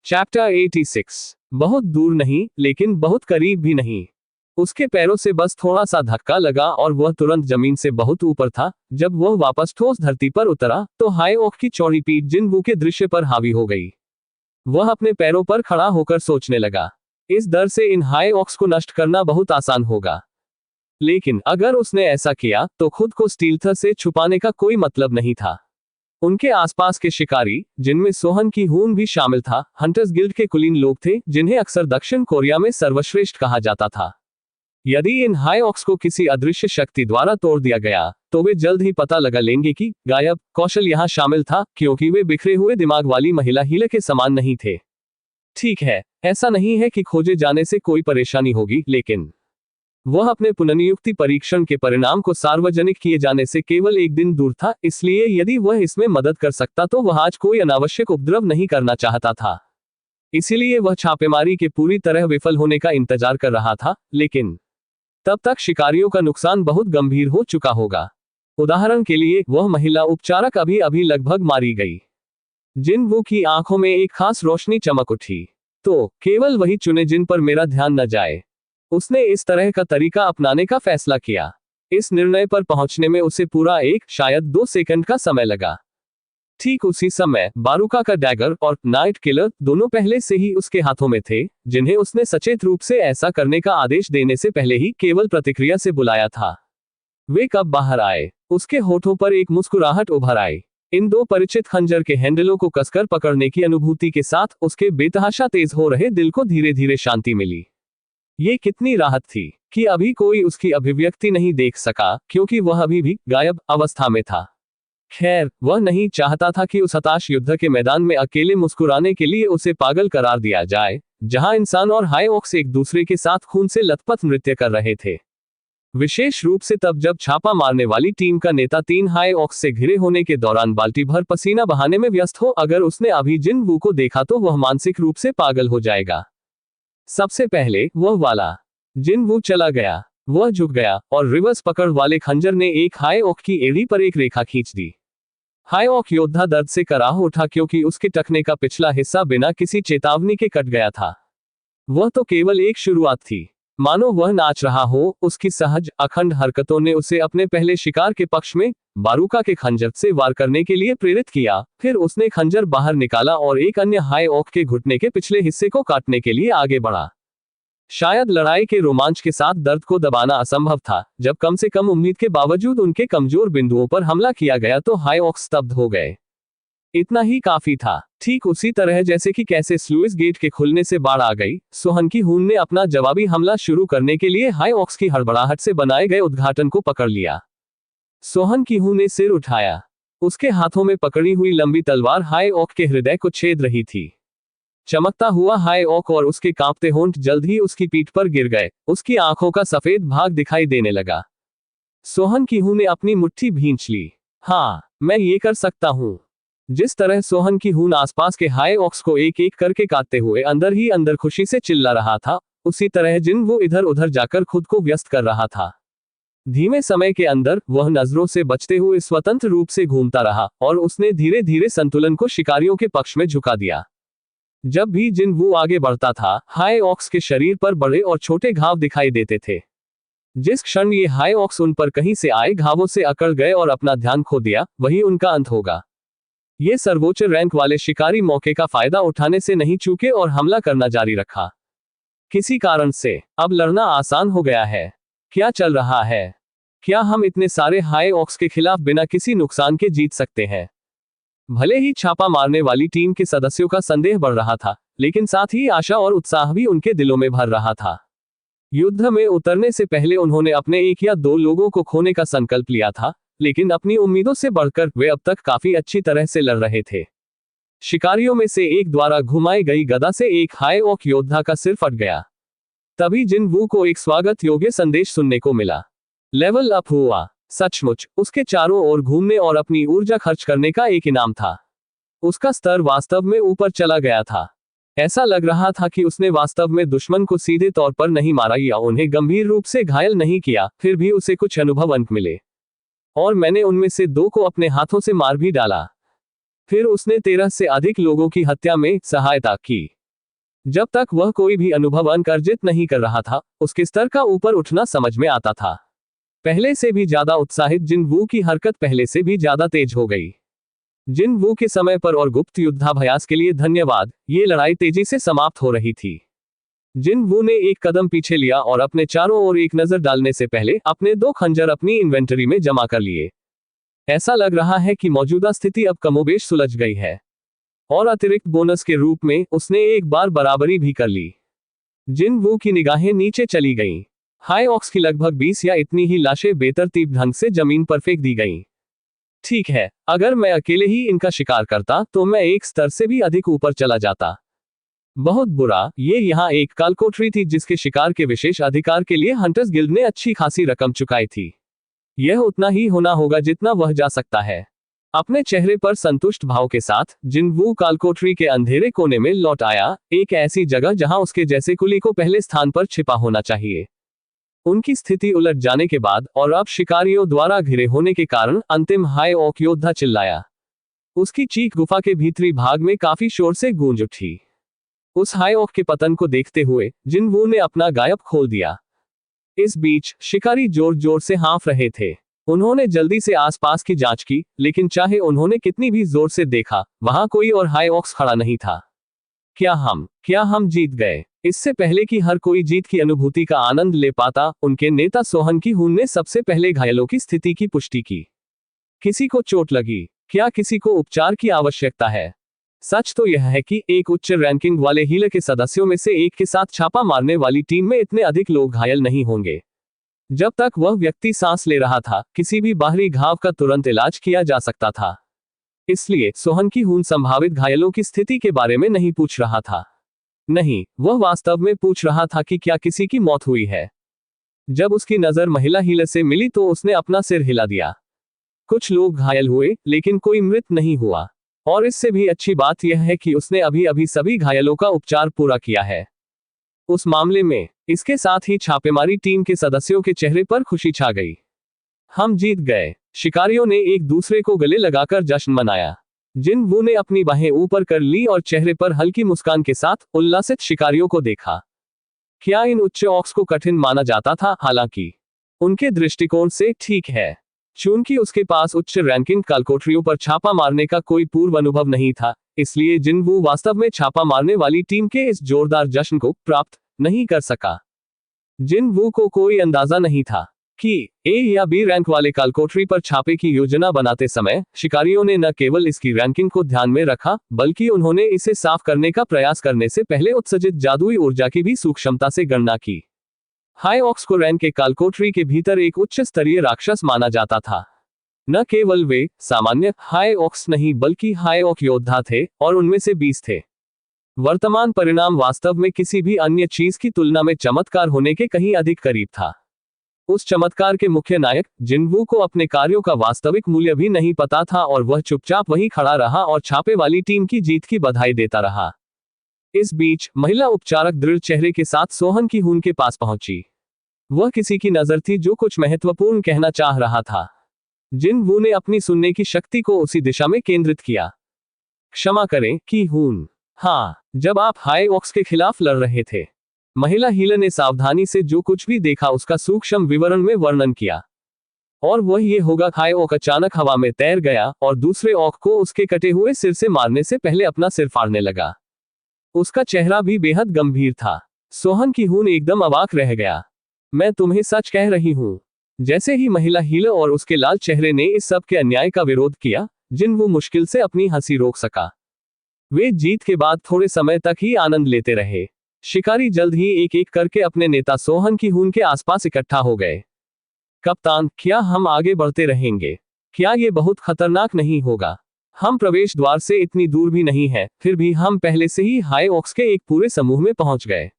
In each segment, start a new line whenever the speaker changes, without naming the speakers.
Chapter 86। बहुत दूर नहीं, लेकिन बहुत करीब भी नहीं। उसके पैरों से बस थोड़ा सा धक्का लगा और वह तुरंत जमीन से बहुत ऊपर था। जब वह वापस ठोस धरती पर उतरा तो हाई ओक की चौड़ी पीठ जिन वू के दृश्य पर हावी हो गई। वह अपने पैरों पर खड़ा होकर सोचने लगा, इस डर से इन हाई ओक्स को नष्ट करना बहुत आसान होगा। लेकिन अगर उसने ऐसा किया तो खुद को स्टील्थ से छुपाने का कोई मतलब नहीं था। उनके आसपास के शिकारी, जिनमें सोहन की हून भी शामिल था, हंटर्स गिल्ड के कुलीन लोग थे, जिन्हें अक्सर दक्षिण कोरिया में सर्वश्रेष्ठ कहा जाता था। यदि इन हाई ऑक्स को किसी अदृश्य शक्ति द्वारा तोड़ दिया गया तो वे जल्द ही पता लगा लेंगे कि गायब कौशल यहाँ शामिल था, क्योंकि वे बिखरे हुए दिमाग वाली महिला हीले के समान नहीं थे। ठीक है, ऐसा नहीं है कि खोजे जाने से कोई परेशानी होगी, लेकिन वह अपने पुनर्नियुक्ति परीक्षण के परिणाम को सार्वजनिक किए जाने से केवल एक दिन दूर था, इसलिए यदि वह इसमें मदद कर सकता तो वह आज कोई अनावश्यक उपद्रव नहीं करना चाहता था। इसीलिए वह छापेमारी के पूरी तरह विफल होने का इंतजार कर रहा था, लेकिन तब तक शिकारियों का नुकसान बहुत गंभीर हो चुका होगा। उदाहरण के लिए, वह महिला उपचारक अभी अभी लगभग मारी गई। जिन वू की आंखों में एक खास रोशनी चमक उठी। तो केवल वही चुने जिन पर मेरा ध्यान न जाए। उसने इस तरह का तरीका अपनाने का फैसला किया। इस निर्णय पर पहुंचने में उसे पूरा 1, शायद 2 सेकंड का समय लगा। ठीक उसी समय बारूका का डैगर और नाइट किलर दोनों पहले से ही उसके हाथों में थे, जिन्हें उसने सचेत रूप से ऐसा करने का आदेश देने से पहले ही केवल प्रतिक्रिया से बुलाया था। वे कब बाहर आए? उसके होठों पर एक मुस्कुराहट उभर आई। इन 2 परिचित खंजर के हैंडलों को कसकर पकड़ने की अनुभूति के साथ उसके बेतहाशा तेज हो रहे दिल को धीरे धीरे शांति मिली। ये कितनी राहत थी कि अभी कोई उसकी अभिव्यक्ति नहीं देख सका, क्योंकि वह अभी भी गायब अवस्था में था। खैर, वह नहीं चाहता था कि उस हताश युद्ध के मैदान में अकेले मुस्कुराने के लिए उसे पागल करार दिया जाए, जहां इंसान और हाई ऑक्स एक दूसरे के साथ खून से लथपथ नृत्य कर रहे थे। विशेष रूप से तब जब छापा मारने वाली टीम का नेता 3 हाई ऑक्स से घिरे होने के दौरान बाल्टी भर पसीना बहाने में व्यस्त हो। अगर उसने अभी जिन वू को देखा तो वह मानसिक रूप से पागल हो जाएगा। सबसे पहले वह वाला जिन वू चला गया। वह झुक गया और रिवर्स पकड़ वाले खंजर ने एक हाई ऑक की एड़ी पर एक रेखा खींच दी। हाई ऑक योद्धा दर्द से कराह उठा, क्योंकि उसके टखने का पिछला हिस्सा बिना किसी चेतावनी के कट गया था। वह तो केवल एक शुरुआत थी। मानो वह नाच रहा हो। उसकी सहज अखंड हरकतों ने उसे अपने पहले शिकार के पक्ष में बारूका के खंजर से वार करने के लिए प्रेरित किया। फिर उसने खंजर बाहर निकाला और एक अन्य हाई ऑक के घुटने के पिछले हिस्से को काटने के लिए आगे बढ़ा। शायद लड़ाई के रोमांच के साथ दर्द को दबाना असंभव था। जब कम से कम उम्मीद के बावजूद उनके कमजोर बिंदुओं पर हमला किया गया तो हाई ऑक्स स्तब्ध हो गए। इतना ही काफी था। ठीक उसी तरह जैसे कि कैसे स्लुइस गेट के खुलने से बाढ़ आ गई, सोहन की हून ने अपना जवाबी हमला शुरू करने के लिए हाई ऑक्स की हड़बड़ाहट से बनाए गए उद्घाटन को पकड़ लिया। सोहन की हून ने सिर उठाया। उसके हाथों में पकड़ी हुई लंबी तलवार हाई ऑक के हृदय को छेद रही थी। चमकता हुआ हाई ऑक और उसके कांपते होंठ जल्द ही उसकी पीठ पर गिर गए। उसकी आंखों का सफेद भाग दिखाई देने लगा। सोहन की हून ने अपनी मुट्ठी भींच ली। हाँ, मैं ये कर सकता हूँ। जिस तरह सोहन की हून आसपास के हाई ऑक्स को एक एक करके काटते हुए अंदर ही अंदर खुशी से चिल्ला रहा था, उसी तरह जिन वो इधर उधर जाकर खुद को व्यस्त कर रहा था। धीमे समय के अंदर वह नजरों से बचते हुए स्वतंत्र रूप से घूमता रहा और उसने धीरे धीरे संतुलन को शिकारियों के पक्ष में झुका दिया। जब भी जिन वू आगे बढ़ता था, हाई ऑक्स के शरीर पर बड़े और छोटे घाव दिखाई देते थे। जिस क्षण ये हाई ऑक्स उन पर कहीं से आए घावों से अकड़ गए और अपना ध्यान खो दिया, वही उनका अंत होगा। ये सर्वोच्च रैंक वाले शिकारी मौके का फायदा उठाने से नहीं चूके और हमला करना जारी रखा। किसी कारण से अब लड़ना आसान हो गया है। क्या चल रहा है? क्या हम इतने सारे हाई ऑक्स के खिलाफ बिना किसी नुकसान के जीत सकते हैं? भले ही छापा मारने वाली टीम के सदस्यों का संदेह बढ़ रहा था, लेकिन साथ ही आशा और उत्साह भी उनके दिलों में भर रहा था। युद्ध में उतरने से पहले उन्होंने अपने 1 या 2 लोगों को खोने का संकल्प लिया था, लेकिन अपनी उम्मीदों से बढ़कर वे अब तक काफी अच्छी तरह से लड़ रहे थे। शिकारियों में से एक द्वारा घुमाई गई गदा से एक हाई ऑक योद्धा का सिर फट गया। तभी जिन वू को एक स्वागत योग्य संदेश सुनने को मिला। लेवल अप हुआ। सचमुच उसके चारों ओर घूमने और अपनी ऊर्जा खर्च करने का एक इनाम था। उसका स्तर वास्तव में ऊपर चला गया था। ऐसा लग रहा था कि उसने वास्तव में दुश्मन को सीधे तौर पर नहीं मारा या उन्हें गंभीर रूप से घायल नहीं किया, फिर भी उसे कुछ अनुभव अंक मिले। और मैंने उनमें से 2 को अपने हाथों से मार भी डाला। फिर उसने 13 से अधिक लोगों की हत्या में सहायता की। जब तक वह कोई भी अनुभव अर्जित नहीं कर रहा था, उसके स्तर का ऊपर उठना समझ में आता था। पहले से भी ज्यादा उत्साहित जिन वू की हरकत पहले से भी ज्यादा तेज हो गई। जिन वू के समय पर और गुप्त युद्धाभ्यास के लिए धन्यवाद, ये लड़ाई तेजी से समाप्त हो रही थी। जिन वू ने एक कदम पीछे लिया और अपने चारों ओर एक नजर डालने से पहले अपने 2 खंजर अपनी इन्वेंटरी में जमा कर लिए। ऐसा लग रहा है कि मौजूदा स्थिति अब कमोबेश सुलझ गई है, और अतिरिक्त बोनस के रूप में उसने एक बार बराबरी भी कर ली। जिन वू की निगाहें नीचे चली गईं। हाई ऑक्स की लगभग 20 या इतनी ही लाशें बेतरतीब ढंग से जमीन पर फेंक दी गईं। ठीक है, अगर मैं अकेले ही इनका शिकार करता तो मैं एक स्तर से भी अधिक ऊपर चला जाता। बहुत बुरा, ये यहाँ एक कालकोठरी थी जिसके शिकार के विशेष अधिकार के लिए हंटर्स गिल्ड ने अच्छी खासी रकम चुकाई थी। यह उतना ही होना होगा जितना वह जा सकता है। अपने चेहरे पर संतुष्ट भाव के साथ जिन वू कालकोठरी के अंधेरे कोने में लौट आया, एक ऐसी जगह जहां उसके जैसे कुली को पहले स्थान पर छिपा होना चाहिए। उनकी स्थिति उलट जाने के बाद और अब शिकारियों द्वारा घिरे होने के कारण अंतिम हाई ऑक योद्धा चिल्लाया। उसकी चीख गुफा के भीतरी भाग में काफी शोर से गूंज उठी। उस हाई ऑक के पतन को देखते हुए जिन वू ने अपना गायब खोल दिया। इस बीच शिकारी जोर जोर से हाँफ रहे थे। उन्होंने जल्दी से आसपास की जांच की, लेकिन चाहे उन्होंने कितनी भी जोर से देखा, वहां कोई और हाई ऑक्स खड़ा नहीं था। क्या हम जीत गए? इससे पहले कि हर कोई जीत की अनुभूति का आनंद ले पाता, उनके नेता सोहन की हून ने सबसे पहले घायलों की स्थिति की पुष्टि की। किसी को चोट लगी? क्या किसी को उपचार की आवश्यकता है? सच तो यह है कि एक उच्च रैंकिंग वाले हीलर के सदस्यों में से एक के साथ छापा मारने वाली टीम में इतने अधिक लोग घायल नहीं होंगे। जब तक वह व्यक्ति सांस ले रहा था, किसी भी बाहरी घाव का तुरंत इलाज किया जा सकता था। इसलिए सोहन की हून संभावित घायलों की स्थिति के बारे में नहीं पूछ रहा था। नहीं, वह वास्तव में पूछ रहा था कि क्या किसी की मौत हुई है। जब उसकी नजर महिला हीलर से मिली तो उसने अपना सिर हिला दिया। कुछ लोग घायल हुए, लेकिन कोई मृत नहीं हुआ। और इससे भी अच्छी बात यह है कि उसने अभी अभी सभी घायलों का उपचार पूरा किया है। उस मामले में इसके साथ ही छापेमारी टीम के सदस्यों के चेहरे पर खुशी छा गई। हम जीत गए। शिकारियों ने एक दूसरे को गले लगाकर जश्न मनाया। जिन वू ने अपनी बाहें ऊपर कर ली और चेहरे पर हल्की मुस्कान के साथ उल्लासित शिकारियों को देखा। क्या इन उच्च ऑक्स को कठिन माना जाता था? हालांकि उनके दृष्टिकोण से ठीक है। चूंकि उसके पास उच्च रैंकिंग कालकोठरियों पर छापा मारने का कोई पूर्व अनुभव नहीं था, इसलिए जिन वू वास्तव में छापा मारने वाली टीम के इस जोरदार जश्न को प्राप्त नहीं कर सका। जिन वू को कोई अंदाजा नहीं था कि ए या बी रैंक वाले कालकोठरी पर छापे की योजना बनाते समय शिकारियों ने न केवल इसकी रैंकिंग को ध्यान में रखा, बल्कि उन्होंने इसे साफ करने का प्रयास करने से पहले उत्सर्जित जादुई ऊर्जा की भी सूक्ष्मता से गणना की। हाई ऑक्स को रैंक के कालकोठरी के भीतर एक उच्च स्तरीय राक्षस माना जाता था। न केवल वे सामान्य हाई ऑक्स नहीं बल्कि हाई ऑक योद्धा थे, और उनमें से 20 थे। वर्तमान परिणाम वास्तव में किसी भी अन्य चीज की तुलना में चमत्कार होने के कहीं अधिक करीब था। उस चमत्कार के मुख्य नायक जिन वू को अपने कार्यों का वास्तविक मूल्य भी नहीं पता था, और वह चुपचाप वहीं खड़ा रहा और छापे वाली टीम की जीत की बधाई देता रहा। इस बीच महिला उपचारक दृढ़ चेहरे के साथ सोहन की हून के पास पहुंची। वह किसी की नजर थी जो कुछ महत्वपूर्ण कहना चाह रहा था। जिन वू ने अपनी सुनने की शक्ति को उसी दिशा में केंद्रित किया। क्षमा करें कि हून। हाँ, जब आप हाई ऑक्स के खिलाफ लड़ रहे थे। महिला हीलर ने सावधानी से जो कुछ भी देखा उसका सूक्ष्म विवरण में वर्णन किया। और वह ये होगा, हाई ऑक अचानक हवा में तैर गया और दूसरे ऑक को उसके कटे हुए सिर से मारने से पहले अपना सिर फाड़ने लगा। उसका चेहरा भी बेहद गंभीर था। सोहन की हून एकदम अवाक रह गया। मैं तुम्हें सच कह रही हूं। जैसे ही महिला हीलर और उसके लाल चेहरे ने इस सब के अन्याय का विरोध किया, जिन वो मुश्किल से अपनी हंसी रोक सका। वे जीत के बाद थोड़े समय तक ही आनंद लेते रहे। शिकारी जल्द ही एक एक करके अपने नेता सोहन की हून के आसपास इकट्ठा हो गए। कप्तान, क्या हम आगे बढ़ते रहेंगे? क्या ये बहुत खतरनाक नहीं होगा? हम प्रवेश द्वार से इतनी दूर भी नहीं है, फिर भी हम पहले से ही हाई ऑक्स के एक पूरे समूह में पहुंच गए।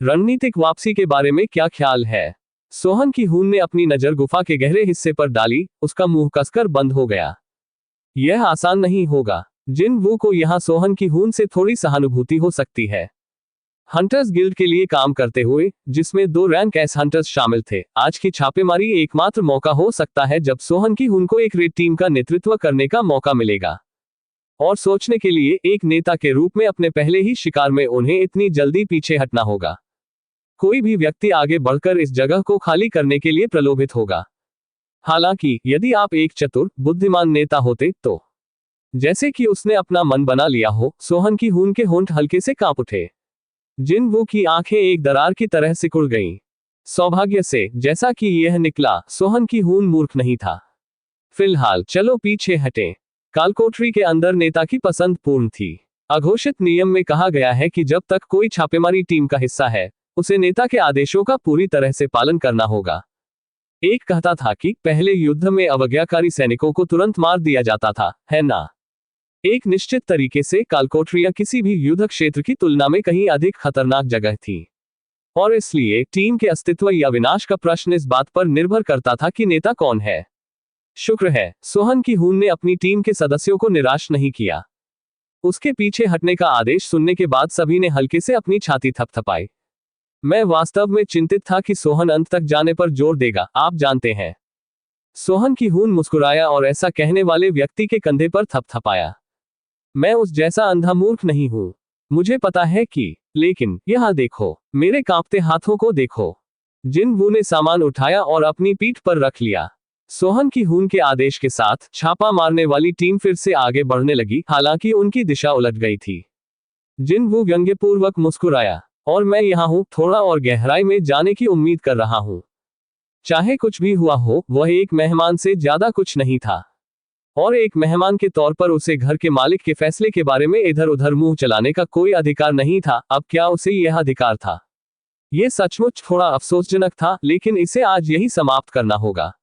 रणनीतिक वापसी के बारे में क्या ख्याल है? सोहन की हून ने अपनी नजर गुफा के गहरे हिस्से पर डाली। उसका मुंह कसकर बंद हो गया। यह आसान नहीं होगा। जिन वू को यहां सोहन की हून से थोड़ी सहानुभूति हो सकती है। हंटर्स गिल्ड के लिए काम करते हुए, जिसमें 2 रैंक एस हंटर्स शामिल थे, आज की छापेमारी एकमात्र मौका हो सकता है जब सोहन की हून को एक रेड टीम का नेतृत्व करने का मौका मिलेगा। और सोचने के लिए एक नेता के रूप में अपने पहले ही शिकार में उन्हें इतनी जल्दी पीछे हटना होगा। कोई भी व्यक्ति आगे बढ़कर इस जगह को खाली करने के लिए प्रलोभित होगा। हालांकि यदि आप एक चतुर बुद्धिमान नेता होते तो, जैसे कि उसने अपना मन बना लिया हो, सोहन की हून के होंठ हल्के से कांप उठे। जिन-वू की आंखें एक दरार की तरह सिकुड़ गईं। सौभाग्य से, जैसा कि यह निकला, सोहन की हून मूर्ख नहीं था। फिलहाल चलो पीछे हटें। कालकोठरी के अंदर नेता की पसंद पूर्ण थी। अघोषित नियम में कहा गया है कि जब तक कोई छापेमारी टीम का हिस्सा है, उसे नेता के आदेशों का पूरी तरह से पालन करना होगा। एक कहता था कि पहले युद्ध में अवज्ञाकारी सैनिकों को तुरंत मार दिया जाता था, है ना? एक निश्चित तरीके से कालकोठरियां किसी भी युद्ध क्षेत्र की तुलना में कहीं अधिक खतरनाक जगह थी। और इसलिए टीम के अस्तित्व या विनाश का प्रश्न इस बात पर निर्भर करता था कि नेता कौन है। शुक्र है, सोहन की हून ने अपनी टीम के सदस्यों को निराश नहीं किया। उसके पीछे हटने का आदेश सुनने के बाद सभी ने हल्के से अपनी छाती थपथपाई। मैं वास्तव में चिंतित था कि सोहन अंत तक जाने पर जोर देगा, आप जानते हैं। सोहन की हून मुस्कुराया और ऐसा कहने वाले व्यक्ति के कंधे पर थपथपाया। मैं उस जैसा अंधा मूर्ख नहीं हूं। मुझे पता है कि, लेकिन यहां देखो, मेरे कांपते हाथों को देखो। जिन-वू ने सामान उठाया और अपनी पीठ पर रख लिया। सोहन की हून के आदेश के साथ छापा मारने वाली टीम फिर से आगे बढ़ने लगी, हालांकि उनकी दिशा उलट गई थी। जिन-वू व्यंग्यपूर्वक मुस्कुराया, और मैं यहां हूं, थोड़ा और गहराई में जाने की उम्मीद कर रहा हूं। चाहे कुछ भी हुआ हो, वह एक मेहमान से ज्यादा कुछ नहीं था। और एक मेहमान के तौर पर उसे घर के मालिक के फैसले के बारे में इधर उधर मुंह चलाने का कोई अधिकार नहीं था। अब क्या उसे यह अधिकार था? यह सचमुच थोड़ा अफसोसजनक था, लेकिन इसे आज यही समाप्त करना होगा।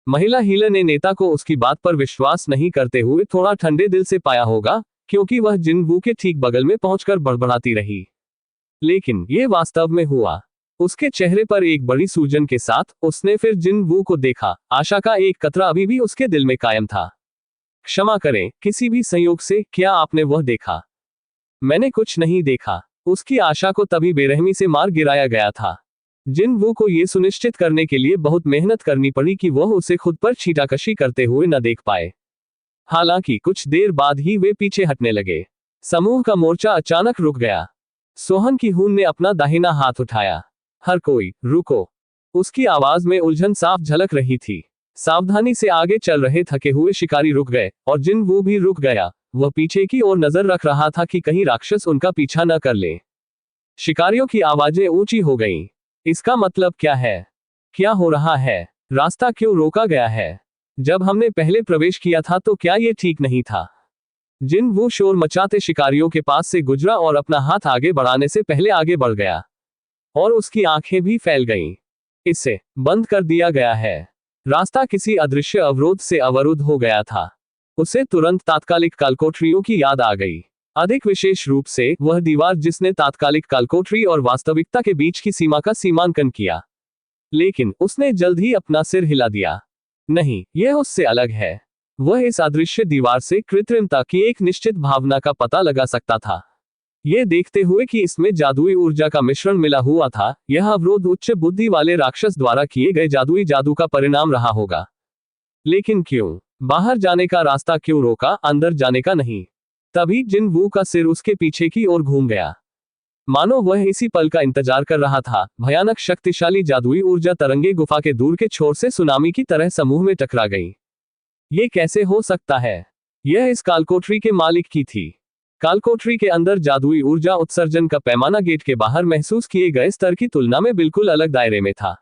महिला हीलर ने नेता को उसकी बात पर विश्वास नहीं करते हुए थोड़ा ठंडे दिल से पाया होगा, क्योंकि वह जिन-वू के ठीक बगल में पहुंचकर बड़बड़ाती रही। लेकिन यह वास्तव में हुआ। उसके चेहरे पर एक बड़ी सूजन के साथ उसने फिर जिन-वू को देखा। आशा का एक कतरा अभी भी उसके दिल में कायम था। क्षमा करें, किसी भी संयोग से, क्या आपने वह देखा? मैंने कुछ नहीं देखा। उसकी आशा को तभी बेरहमी से मार गिराया गया था। जिन-वू को यह सुनिश्चित करने के लिए बहुत मेहनत करनी पड़ी कि वह उसे खुद पर छींटाकशी करते हुए न देख पाए। हालांकि कुछ देर बाद ही वे पीछे हटने लगे। समूह का मोर्चा अचानक रुक गया। सोहन की हून ने अपना दाहिना हाथ उठाया। हर कोई, रुको। उसकी आवाज में उलझन साफ झलक रही थी। सावधानी से आगे चल रहे थके हुए शिकारी रुक गए, और जिन-वू भी रुक गया। वह पीछे की ओर नजर रख रहा था कि कहीं राक्षस उनका पीछा न कर ले। शिकारियों की आवाजें ऊंची हो गईं। इसका मतलब क्या है? क्या हो रहा है? रास्ता क्यों रोका गया है? जब हमने पहले प्रवेश किया था तो क्या यह ठीक नहीं था? जिन-वू शोर मचाते शिकारियों के पास से गुजरा और अपना हाथ आगे बढ़ाने से पहले आगे बढ़ गया। और उसकी आंखें भी फैल गईं। इसे बंद कर दिया गया है। रास्ता किसी अदृश्य अवरोध से अवरुद्ध हो गया था। उसे तुरंत तात्कालिक कालकोठरियों की याद आ गई। अधिक विशेष रूप से वह दीवार जिसने तात्कालिक कालकोठरी और वास्तविकता के बीच की सीमा का सीमांकन किया। लेकिन उसने जल्द ही अपना सिर हिला दिया। नहीं, यह उससे अलग है। वह इस अदृश्य दीवार से कृत्रिमता की एक निश्चित भावना का पता लगा सकता था। यह देखते हुए कि इसमें जादुई ऊर्जा का मिश्रण मिला हुआ था, यह अवरोध उच्च बुद्धि वाले राक्षस द्वारा किए गए जादुई जादू का परिणाम रहा होगा। लेकिन क्यों? बाहर जाने का रास्ता क्यों रोका, अंदर जाने का नहीं? तभी जिन-वू का सिर उसके पीछे की ओर घूम गया। मानो वह इसी पल का इंतजार कर रहा था। भयानक शक्तिशाली जादुई ऊर्जा तरंगे गुफा के दूर के छोर से सुनामी की तरह समूह में टकरा गई। ये कैसे हो सकता है? यह इस कालकोठरी के मालिक की थी। कालकोठरी के अंदर जादुई ऊर्जा उत्सर्जन का पैमाना गेट के बाहर महसूस किए गए स्तर की तुलना में बिल्कुल अलग दायरे में था।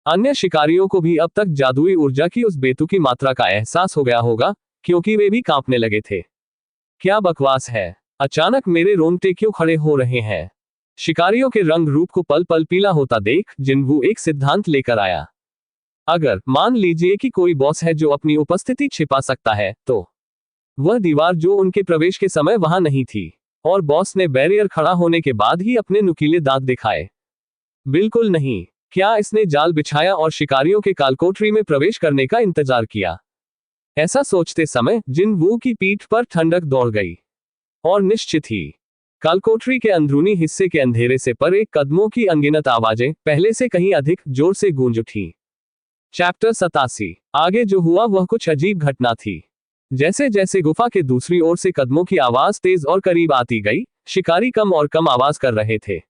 अन्य शिकारियों को भी अब तक जादुई ऊर्जा की उस बेतुकी मात्रा का एहसास हो गया होगा, क्योंकि वे भी कांपने लगे थे। क्या बकवास है? अचानक मेरे रोंगटे क्यों खड़े हो रहे हैं? शिकारियों के रंग रूप को पल पल पीला होता देख जिन-वू एक सिद्धांत लेकर आया। अगर मान लीजिए कि कोई बॉस है जो अपनी उपस्थिति छिपा सकता है, तो वह दीवार जो उनके प्रवेश के समय वहां नहीं थी। और बॉस ने बैरियर खड़ा होने के बाद ही अपने नुकीले दांत दिखाए? बिल्कुल नहीं। क्या इसने जाल बिछाया और शिकारियों के कालकोठरी में प्रवेश करने का इंतजार किया? ऐसा सोचते समय जिन-वू की पीठ पर ठंडक दौड़ गई। और निश्चित ही कालकोठरी के अंदरूनी हिस्से के अंधेरे से परे कदमों की अनगिनत आवाजें पहले से कहीं अधिक जोर से गूंज उठी। चैप्टर 87। आगे जो हुआ वह कुछ अजीब घटना थी। जैसे जैसे गुफा के दूसरी ओर से कदमों की आवाज तेज और करीब आती गई, शिकारी कम और कम आवाज कर रहे थे।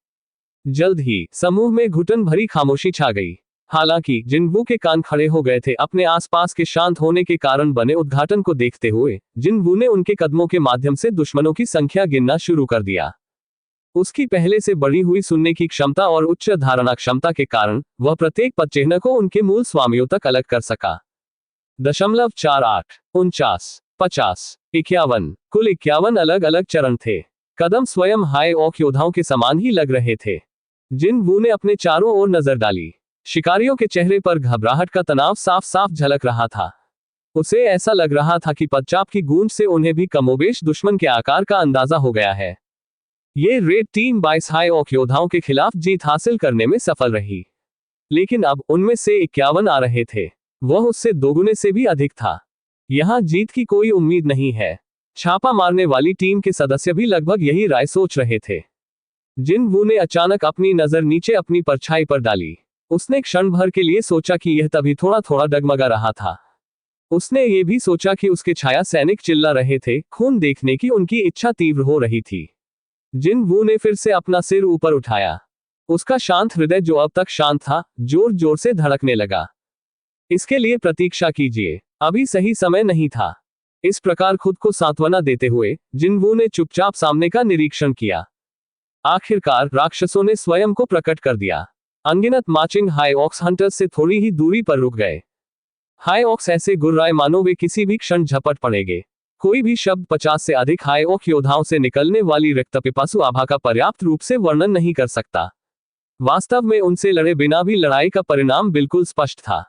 जल्द ही समूह में घुटन भरी खामोशी छा गई। हालांकि जिनवू के कान खड़े हो गए थे अपने आसपास के शांत होने के कारण बने उद्घाटन को देखते हुए। जिनवू ने उनके कदमों के माध्यम से दुश्मनों की संख्या गिनना शुरू कर दिया। उसकी पहले से बढ़ी हुई सुनने की क्षमता और उच्च धारणा क्षमता के कारण वह प्रत्येक पदचिह्न को उनके मूल स्वामियों तक अलग कर सका। 48 49 50 51 कुल 51 अलग अलग चरण थे। कदम स्वयं हाई ऑक योद्धाओं के समान ही लग रहे थे। जिनवू ने अपने चारों ओर नजर डाली। शिकारियों के चेहरे पर घबराहट का तनाव साफ साफ झलक रहा था। उसे ऐसा लग रहा था कि पदचाप की गूंज से उन्हें भी कमोबेश दुश्मन के आकार का अंदाजा हो गया है। ये रेड टीम 22 हाई ऑक योद्धाओं के खिलाफ जीत हासिल करने में सफल रही, लेकिन अब उनमें से 51 आ रहे थे। वह उससे दोगुने से भी अधिक था। यहां जीत की कोई उम्मीद नहीं है। छापा मारने वाली टीम के सदस्य भी लगभग यही राय सोच रहे थे। जिनवू ने अचानक अपनी नजर नीचे अपनी परछाई पर डाली। उसने क्षण भर के लिए सोचा कि यह तभी थोड़ा थोड़ा डगमगा रहा था। उसने ये भी सोचा कि उसके छाया सैनिक चिल्ला रहे थे। खून देखने की उनकी इच्छा तीव्र हो रही थी। जिनवू ने फिर से अपना सिर ऊपर उठाया। उसका शांत हृदय, जो अब तक शांत था, जोर जोर से धड़कने लगा। इसके लिए प्रतीक्षा कीजिए, अभी सही समय नहीं था। इस प्रकार खुद को सांत्वना देते हुए जिनवू ने चुपचाप सामने का निरीक्षण किया। आखिरकार राक्षसों ने स्वयं को प्रकट कर दिया। अनगिनत मार्चिंग हाई ऑक्स हंटर्स से थोड़ी ही दूरी पर रुक गए। हाई ऑक्स ऐसे गुर्राए मानो वे किसी भी क्षण झपट पड़ेंगे। कोई भी शब्द 50 से अधिक हाई ऑक योद्धाओं से निकलने वाली रक्तपिपासु आभा का पर्याप्त रूप से वर्णन नहीं कर सकता। वास्तव में उनसे लड़े बिना भी लड़ाई का परिणाम बिल्कुल स्पष्ट था।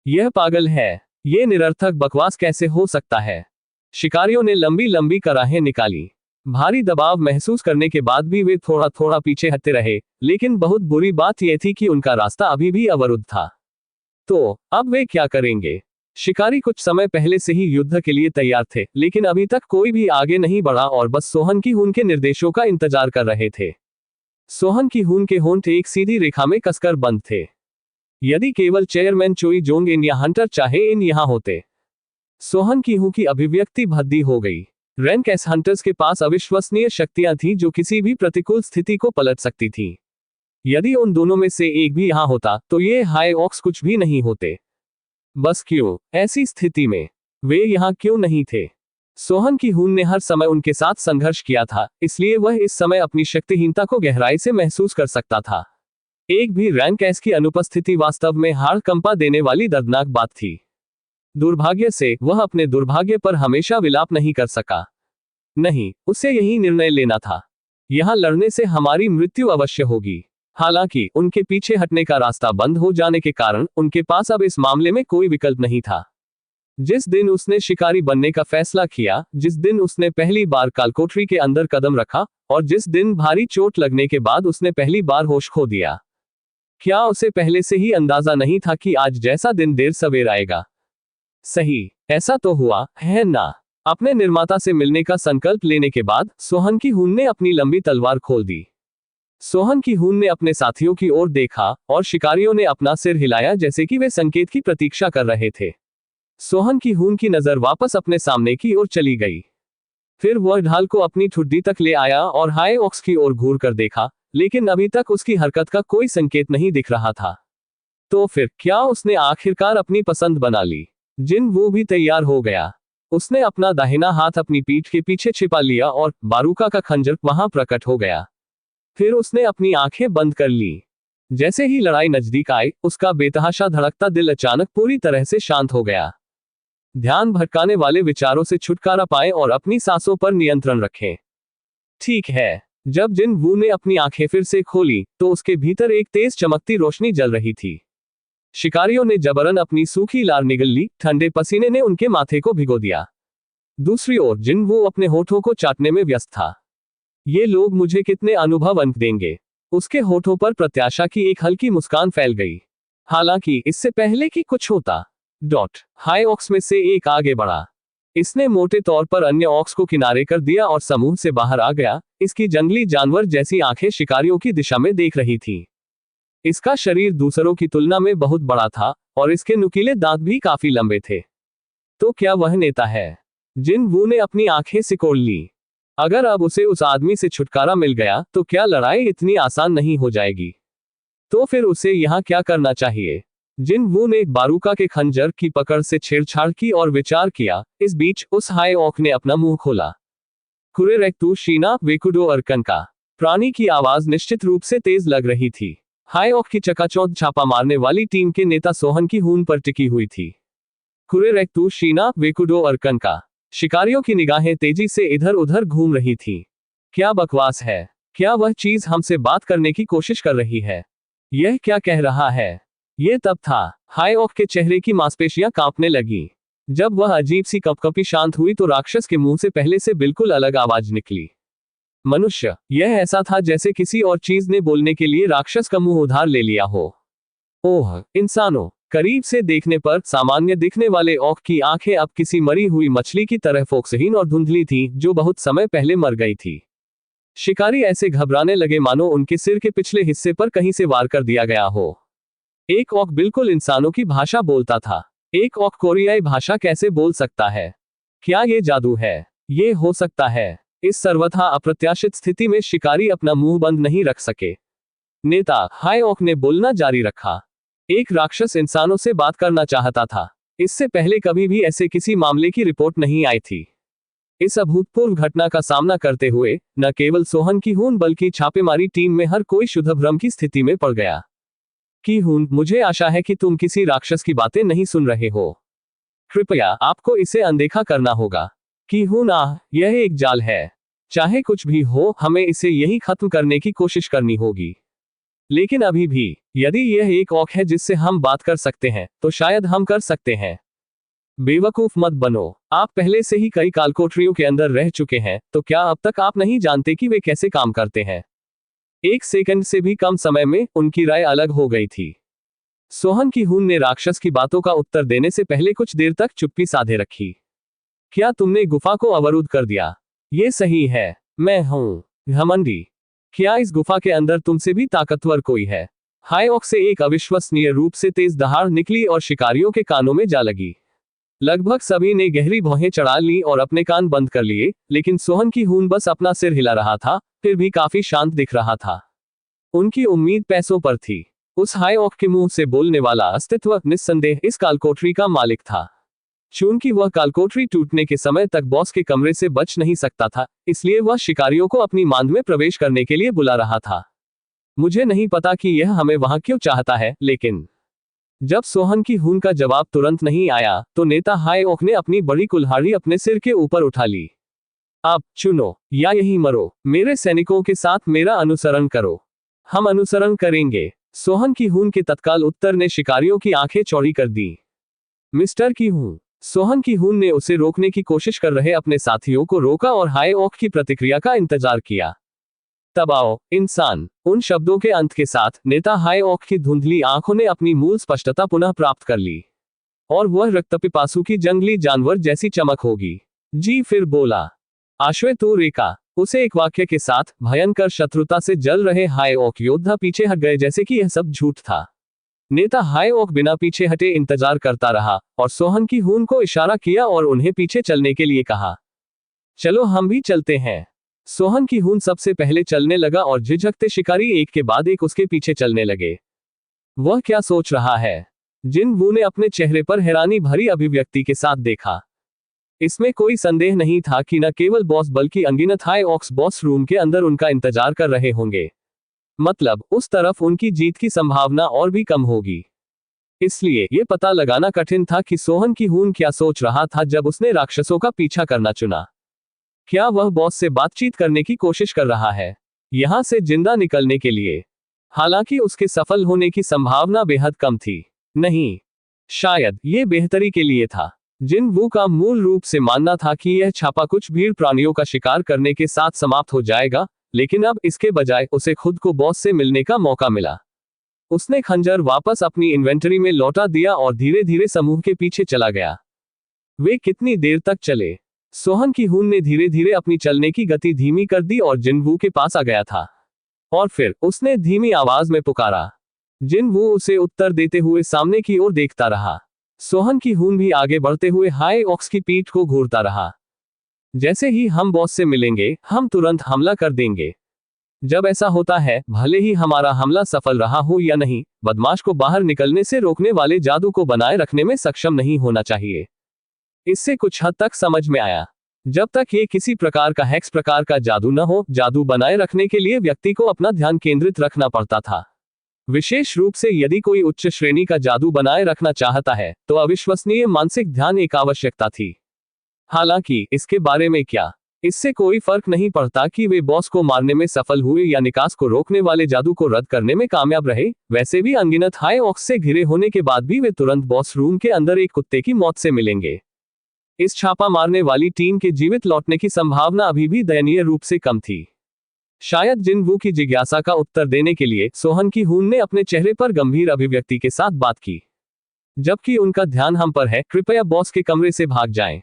यह पागल है। ये निरर्थक बकवास कैसे हो सकता है? शिकारियों ने लंबी लंबी कराहें निकाली। भारी दबाव महसूस करने के बाद भी वे थोड़ा थोड़ा पीछे हटते रहे, लेकिन बहुत बुरी बात यह थी कि उनका रास्ता अभी भी अवरुद्ध था। तो अब वे क्या करेंगे? शिकारी कुछ समय पहले से ही युद्ध के लिए तैयार थे, लेकिन अभी तक कोई भी आगे नहीं बढ़ा और बस सोहन की हून के निर्देशों का इंतजार कर रहे थे। सोहन की हून के होंठ एक सीधी रेखा में कसकर बंद थे। यदि केवल चेयरमैन चोई जोंग इन या हंटर चाहे इन यहां होते। सोहन की हूं की अभिव्यक्ति भद्दी हो गई। रैंक एस हंटर्स के पास अविश्वसनीय शक्तियां थी जो किसी भी प्रतिकूल स्थिति को पलट सकती थी। यदि उन दोनों में से एक भी यहां होता तो ये हाई ऑक्स कुछ भी नहीं होते। बस क्यों? ऐसी स्थिति में वे यहां क्यों नहीं थे? सोहन की हून ने हर समय उनके साथ संघर्ष किया था, इसलिए वह इस समय अपनी शक्तिहीनता को गहराई से महसूस कर सकता था। एक भी रैंक एस की अनुपस्थिति वास्तव में हाड़ कंपा देने वाली दर्दनाक बात थी। दुर्भाग्य से वह अपने दुर्भाग्य पर हमेशा विलाप नहीं कर सका। नहीं, उसे यही निर्णय लेना था। यहां लड़ने से हमारी मृत्यु अवश्य होगी। हालांकि उनके पीछे हटने का रास्ता बंद हो जाने के कारण उनके पास अब इस मामले में कोई विकल्प नहीं था। जिस दिन उसने शिकारी बनने का फैसला किया, जिस दिन उसने पहली बार कालकोठरी के अंदर कदम रखा, और जिस दिन भारी चोट लगने के बाद उसने पहली बार होश खो दिया, क्या उसे पहले से ही अंदाजा नहीं था कि आज जैसा दिन देर सवेर आएगा? सही, ऐसा तो हुआ है ना। अपने निर्माता से मिलने का संकल्प लेने के बाद सोहन की हून ने अपनी लंबी तलवार खोल दी। सोहन की हून ने अपने साथियों की ओर देखा और शिकारियों ने अपना सिर हिलाया जैसे कि वे संकेत की प्रतीक्षा कर रहे थे। सोहन की हून की नजर वापस अपने सामने की ओर चली गई। फिर वह ढाल को अपनी ठुड्डी तक ले आया और हाई ऑक्स की ओर घूर कर देखा, लेकिन अभी तक उसकी हरकत का कोई संकेत नहीं दिख रहा था। तो फिर क्या उसने आखिरकार अपनी पसंद बना ली? जिनवू भी तैयार हो गया। उसने अपना दाहिना हाथ अपनी पीठ के पीछे छिपा लिया और बारूका का खंजर वहां प्रकट हो गया। फिर उसने अपनी आंखें बंद कर ली। जैसे ही लड़ाई नजदीक आई, उसका बेतहाशा धड़कता दिल अचानक पूरी तरह से शांत हो गया। ध्यान भटकाने वाले विचारों से छुटकारा पाएं और अपनी सांसों पर नियंत्रण रखें। ठीक है। जब जिनवू ने अपनी आंखें फिर से खोली, तो उसके भीतर एक तेज चमकती रोशनी जल रही थी। शिकारियों ने जबरन अपनी सूखी लार निगल ली, ठंडे पसीने ने उनके माथे को भिगो दिया। दूसरी ओर जिनवू अपने होठों को चाटने में व्यस्त था। ये लोग मुझे कितने अनुभव अंक देंगे? उसके होठों पर प्रत्याशा की एक हल्की मुस्कान फैल गई। हालांकि इससे पहले कि कुछ होता, हाई ऑक्स में से एक आगे बढ़ा। इसने मोटे तौर पर अन्य ऑक्स को किनारे कर दिया और समूह से बाहर आ गया। इसकी जंगली जानवर जैसी आंखें शिकारियों की दिशा में देख रही थीं। इसका शरीर दूसरों की तुलना में बहुत बड़ा था और इसके नुकीले दांत भी काफी लंबे थे। तो क्या वह नेता है? जिन वू ने अपनी आंखें सिकोड़ ली। अगर अब उसे उस आदमी से छुटकारा मिल गया तो क्या लड़ाई इतनी आसान नहीं हो जाएगी? तो फिर उसे यहाँ क्या करना चाहिए? जिन वू ने बारूका के खंजर की पकड़ से छेड़छाड़ की और विचार किया। इस बीच उस हाई ऑक ने अपना मुंह खोला। कुरेरेक्तु शीना वेकुडो अर्कन का प्राणी की आवाज निश्चित रूप से तेज लग रही थी। हाई ऑक की चकाचौंध छापा मारने वाली टीम के नेता सोहन की हून पर टिकी हुई थी। कुरेरेक्तु शीना वेकुडो अर्कन का शिकारियों की निगाहें तेजी से इधर उधर घूम रही थी। क्या बकवास है? क्या वह चीज हमसे बात करने की कोशिश कर रही है? यह क्या कह रहा है? ये तब था। हाई ऑक के चेहरे की मांसपेशियां कांपने लगी। जब वह अजीब सी कपकपी शांत हुई तो राक्षस के मुंह से पहले से बिल्कुल अलग आवाज निकली। मनुष्य, यह ऐसा था जैसे किसी और चीज ने बोलने के लिए राक्षस का मुंह उधार ले लिया हो। ओह इंसानों! करीब से देखने पर सामान्य दिखने वाले ऑक की आंखें अब किसी मरी हुई मछली की तरह फोक्सहीन और धुंधली थी जो बहुत समय पहले मर गई थी। शिकारी ऐसे घबराने लगे मानो उनके सिर के पिछले हिस्से पर कहीं से वार कर दिया गया हो। एक ऑक बिल्कुल इंसानों की भाषा बोलता था। एक ऑक कोरियाई भाषा कैसे बोल सकता है? क्या ये जादू है? ये हो सकता है। इस सर्वथा अप्रत्याशित स्थिति में शिकारी अपना मुंह बंद नहीं रख सके। नेता हाई ऑक ने बोलना जारी रखा। एक राक्षस इंसानों से बात करना चाहता था। इससे पहले कभी भी ऐसे किसी मामले की रिपोर्ट नहीं आई थी। इस अभूतपूर्व घटना का सामना करते हुए न केवल सोहन की हून बल्कि छापेमारी टीम में हर कोई शुद्धभ्रम की स्थिति में पड़ गया। की हून, मुझे आशा है कि तुम किसी राक्षस की बातें नहीं सुन रहे हो। कृपया आपको इसे अनदेखा करना होगा। की हून यह एक जाल है। चाहे कुछ भी हो, हमें इसे यही खत्म करने की कोशिश करनी होगी। लेकिन अभी भी, यदि यह एक ऑक है जिससे हम बात कर सकते हैं, तो शायद हम कर सकते हैं। बेवकूफ मत बनो। आप पहले से ही कई कालकोठरियों के अंदर रह चुके हैं, तो क्या अब तक आप नहीं जानते कि वे कैसे काम करते हैं? एक सेकंड से भी कम समय में उनकी राय अलग हो गई थी। सोहन की हून ने राक्षस की बातों का उत्तर देने से पहले कुछ देर तक चुप्पी साधे रखी। क्या तुमने गुफा को अवरुद्ध कर दिया? ये सही है। मैं हूं घमंडी। क्या इस गुफा के अंदर तुमसे भी ताकतवर कोई है? हाई ऑक से एक अविश्वसनीय रूप से तेज दहाड़ निकली और शिकारियों के कानों में जा लगी। लगभग सभी ने गहरी भौहें चढ़ा ली और अपने कान बंद कर लिए, लेकिन सोहन की हून बस अपना सिर हिला रहा था, फिर भी काफी शांत दिख रहा था। उनकी उम्मीद पैसों पर थी। उस हाई ऑक के मुंह से बोलने वाला अस्तित्व निस्संदेह इस कालकोठरी का मालिक था। चूंकि वह कालकोठरी टूटने के समय तक बॉस के कमरे से बच नहीं सकता था, इसलिए वह शिकारियों को अपनी मांद में प्रवेश करने के लिए बुला रहा था। मुझे नहीं पता कि यह हमें वहां क्यों चाहता है, लेकिन जब सोहन की हून का जवाब तुरंत नहीं आया, तो नेता हाई ऑक ने अपनी बड़ी कुल्हाड़ी अपने सिर के ऊपर उठा ली। अब चुनो, या यहीं मरो। मेरे सैनिकों के साथ मेरा अनुसरण करो। हम अनुसरण करेंगे। सोहन की हून के तत्काल उत्तर ने शिकारियों की आंखें चौड़ी कर दी। मिस्टर की हून। सोहन की हून ने उसे रोकने की कोशिश कर रहे अपने साथियों को रोका और हाई ऑक की प्रतिक्रिया का इंतजार किया। तब आओ इंसान। उन शब्दों के अंत के साथ नेता हाई ऑक की धुंधली आंखों ने अपनी मूल स्पष्टता पुनः प्राप्त कर ली, और वह रक्तपिपासु की जंगली जानवर जैसी चमक होगी। जी फिर बोला। आश्वेतु रेखा। उसे एक वाक्य के साथ भयंकर शत्रुता से जल रहे हाई ऑक योद्धा पीछे हट गए जैसे कि यह सब झूठ था। नेता हाई ऑक बिना पीछे हटे इंतजार करता रहा और सोहन की हून को इशारा किया और उन्हें पीछे चलने के लिए कहा। चलो हम भी चलते हैं। सोहन की हून सबसे पहले चलने लगा और झिझकते शिकारी एक के बाद एक उसके पीछे चलने लगे। वह क्या सोच रहा है? जिन वू ने अपने चेहरे पर हैरानी भरी अभिव्यक्ति के साथ देखा। इसमें कोई संदेह नहीं था कि न केवल बॉस बल्कि अनगिनत हाई ऑक्स बॉस रूम के अंदर उनका इंतजार कर रहे होंगे। मतलब उस तरफ उनकी जीत की संभावना और भी कम होगी। इसलिए यह पता लगाना कठिन था कि सोहन की हून क्या सोच रहा था जब उसने राक्षसों का पीछा करना चुना। क्या वह बॉस से बातचीत करने की कोशिश कर रहा है, यहां से जिंदा निकलने के लिए? हालांकि उसके सफल होने की संभावना बेहद कम थी। नहीं, शायद यह बेहतरी के लिए था। जिन वू का मूल रूप से मानना था कि यह छापा कुछ भीड़ प्राणियों का शिकार करने के साथ समाप्त हो जाएगा, लेकिन अब इसके बजाय उसे खुद को बॉस से मिलने का मौका मिला। उसने खंजर वापस अपनी इन्वेंटरी में लौटा दिया और धीरे धीरे समूह के पीछे चला गया। वे कितनी देर तक चले? सोहन की हून ने धीरे धीरे अपनी चलने की गति धीमी कर दी और जिनवू के पास आ गया था। और फिर उसने धीमी आवाज में पुकारा। जिनवू उसे उत्तर देते हुए सामने की ओर देखता रहा। सोहन की हून भी आगे बढ़ते हुए हाई ऑक्स की पीठ को घूरता रहा। जैसे ही हम बॉस से मिलेंगे हम तुरंत हमला कर देंगे। जब ऐसा होता है, भले ही हमारा हमला सफल रहा हो या नहीं, बदमाश को बाहर निकलने से रोकने वाले जादू को बनाए रखने में सक्षम नहीं होना चाहिए। इससे कुछ हद तक समझ में आया। जब तक ये किसी प्रकार का हैक्स प्रकार का जादू न हो, जादू बनाए रखने के लिए व्यक्ति को अपना ध्यान केंद्रित रखना पड़ता था। विशेष रूप से यदि कोई उच्च श्रेणी का जादू बनाए रखना चाहता है तो अविश्वसनीय मानसिक ध्यान एक आवश्यकता थी। हालांकि इसके बारे में क्या, इससे कोई फर्क नहीं पड़ता कि वे बॉस को मारने में सफल हुए या निकास को रोकने वाले जादू को रद्द करने में कामयाब रहे। वैसे भी अनगिनत हाई ऑक्स से घिरे होने के बाद भी वे तुरंत बॉस रूम के अंदर एक कुत्ते की मौत से मिलेंगे। इस छापा मारने वाली टीम के जीवित लौटने की संभावना अभी भी दयनीय रूप से कम थी। शायद जिन वू की जिज्ञासा का उत्तर देने के लिए सोहन की हून ने अपने चेहरे पर गंभीर अभिव्यक्ति के साथ बात की। जबकि उनका ध्यान हम पर है, कृपया बॉस के कमरे से भाग जाएं।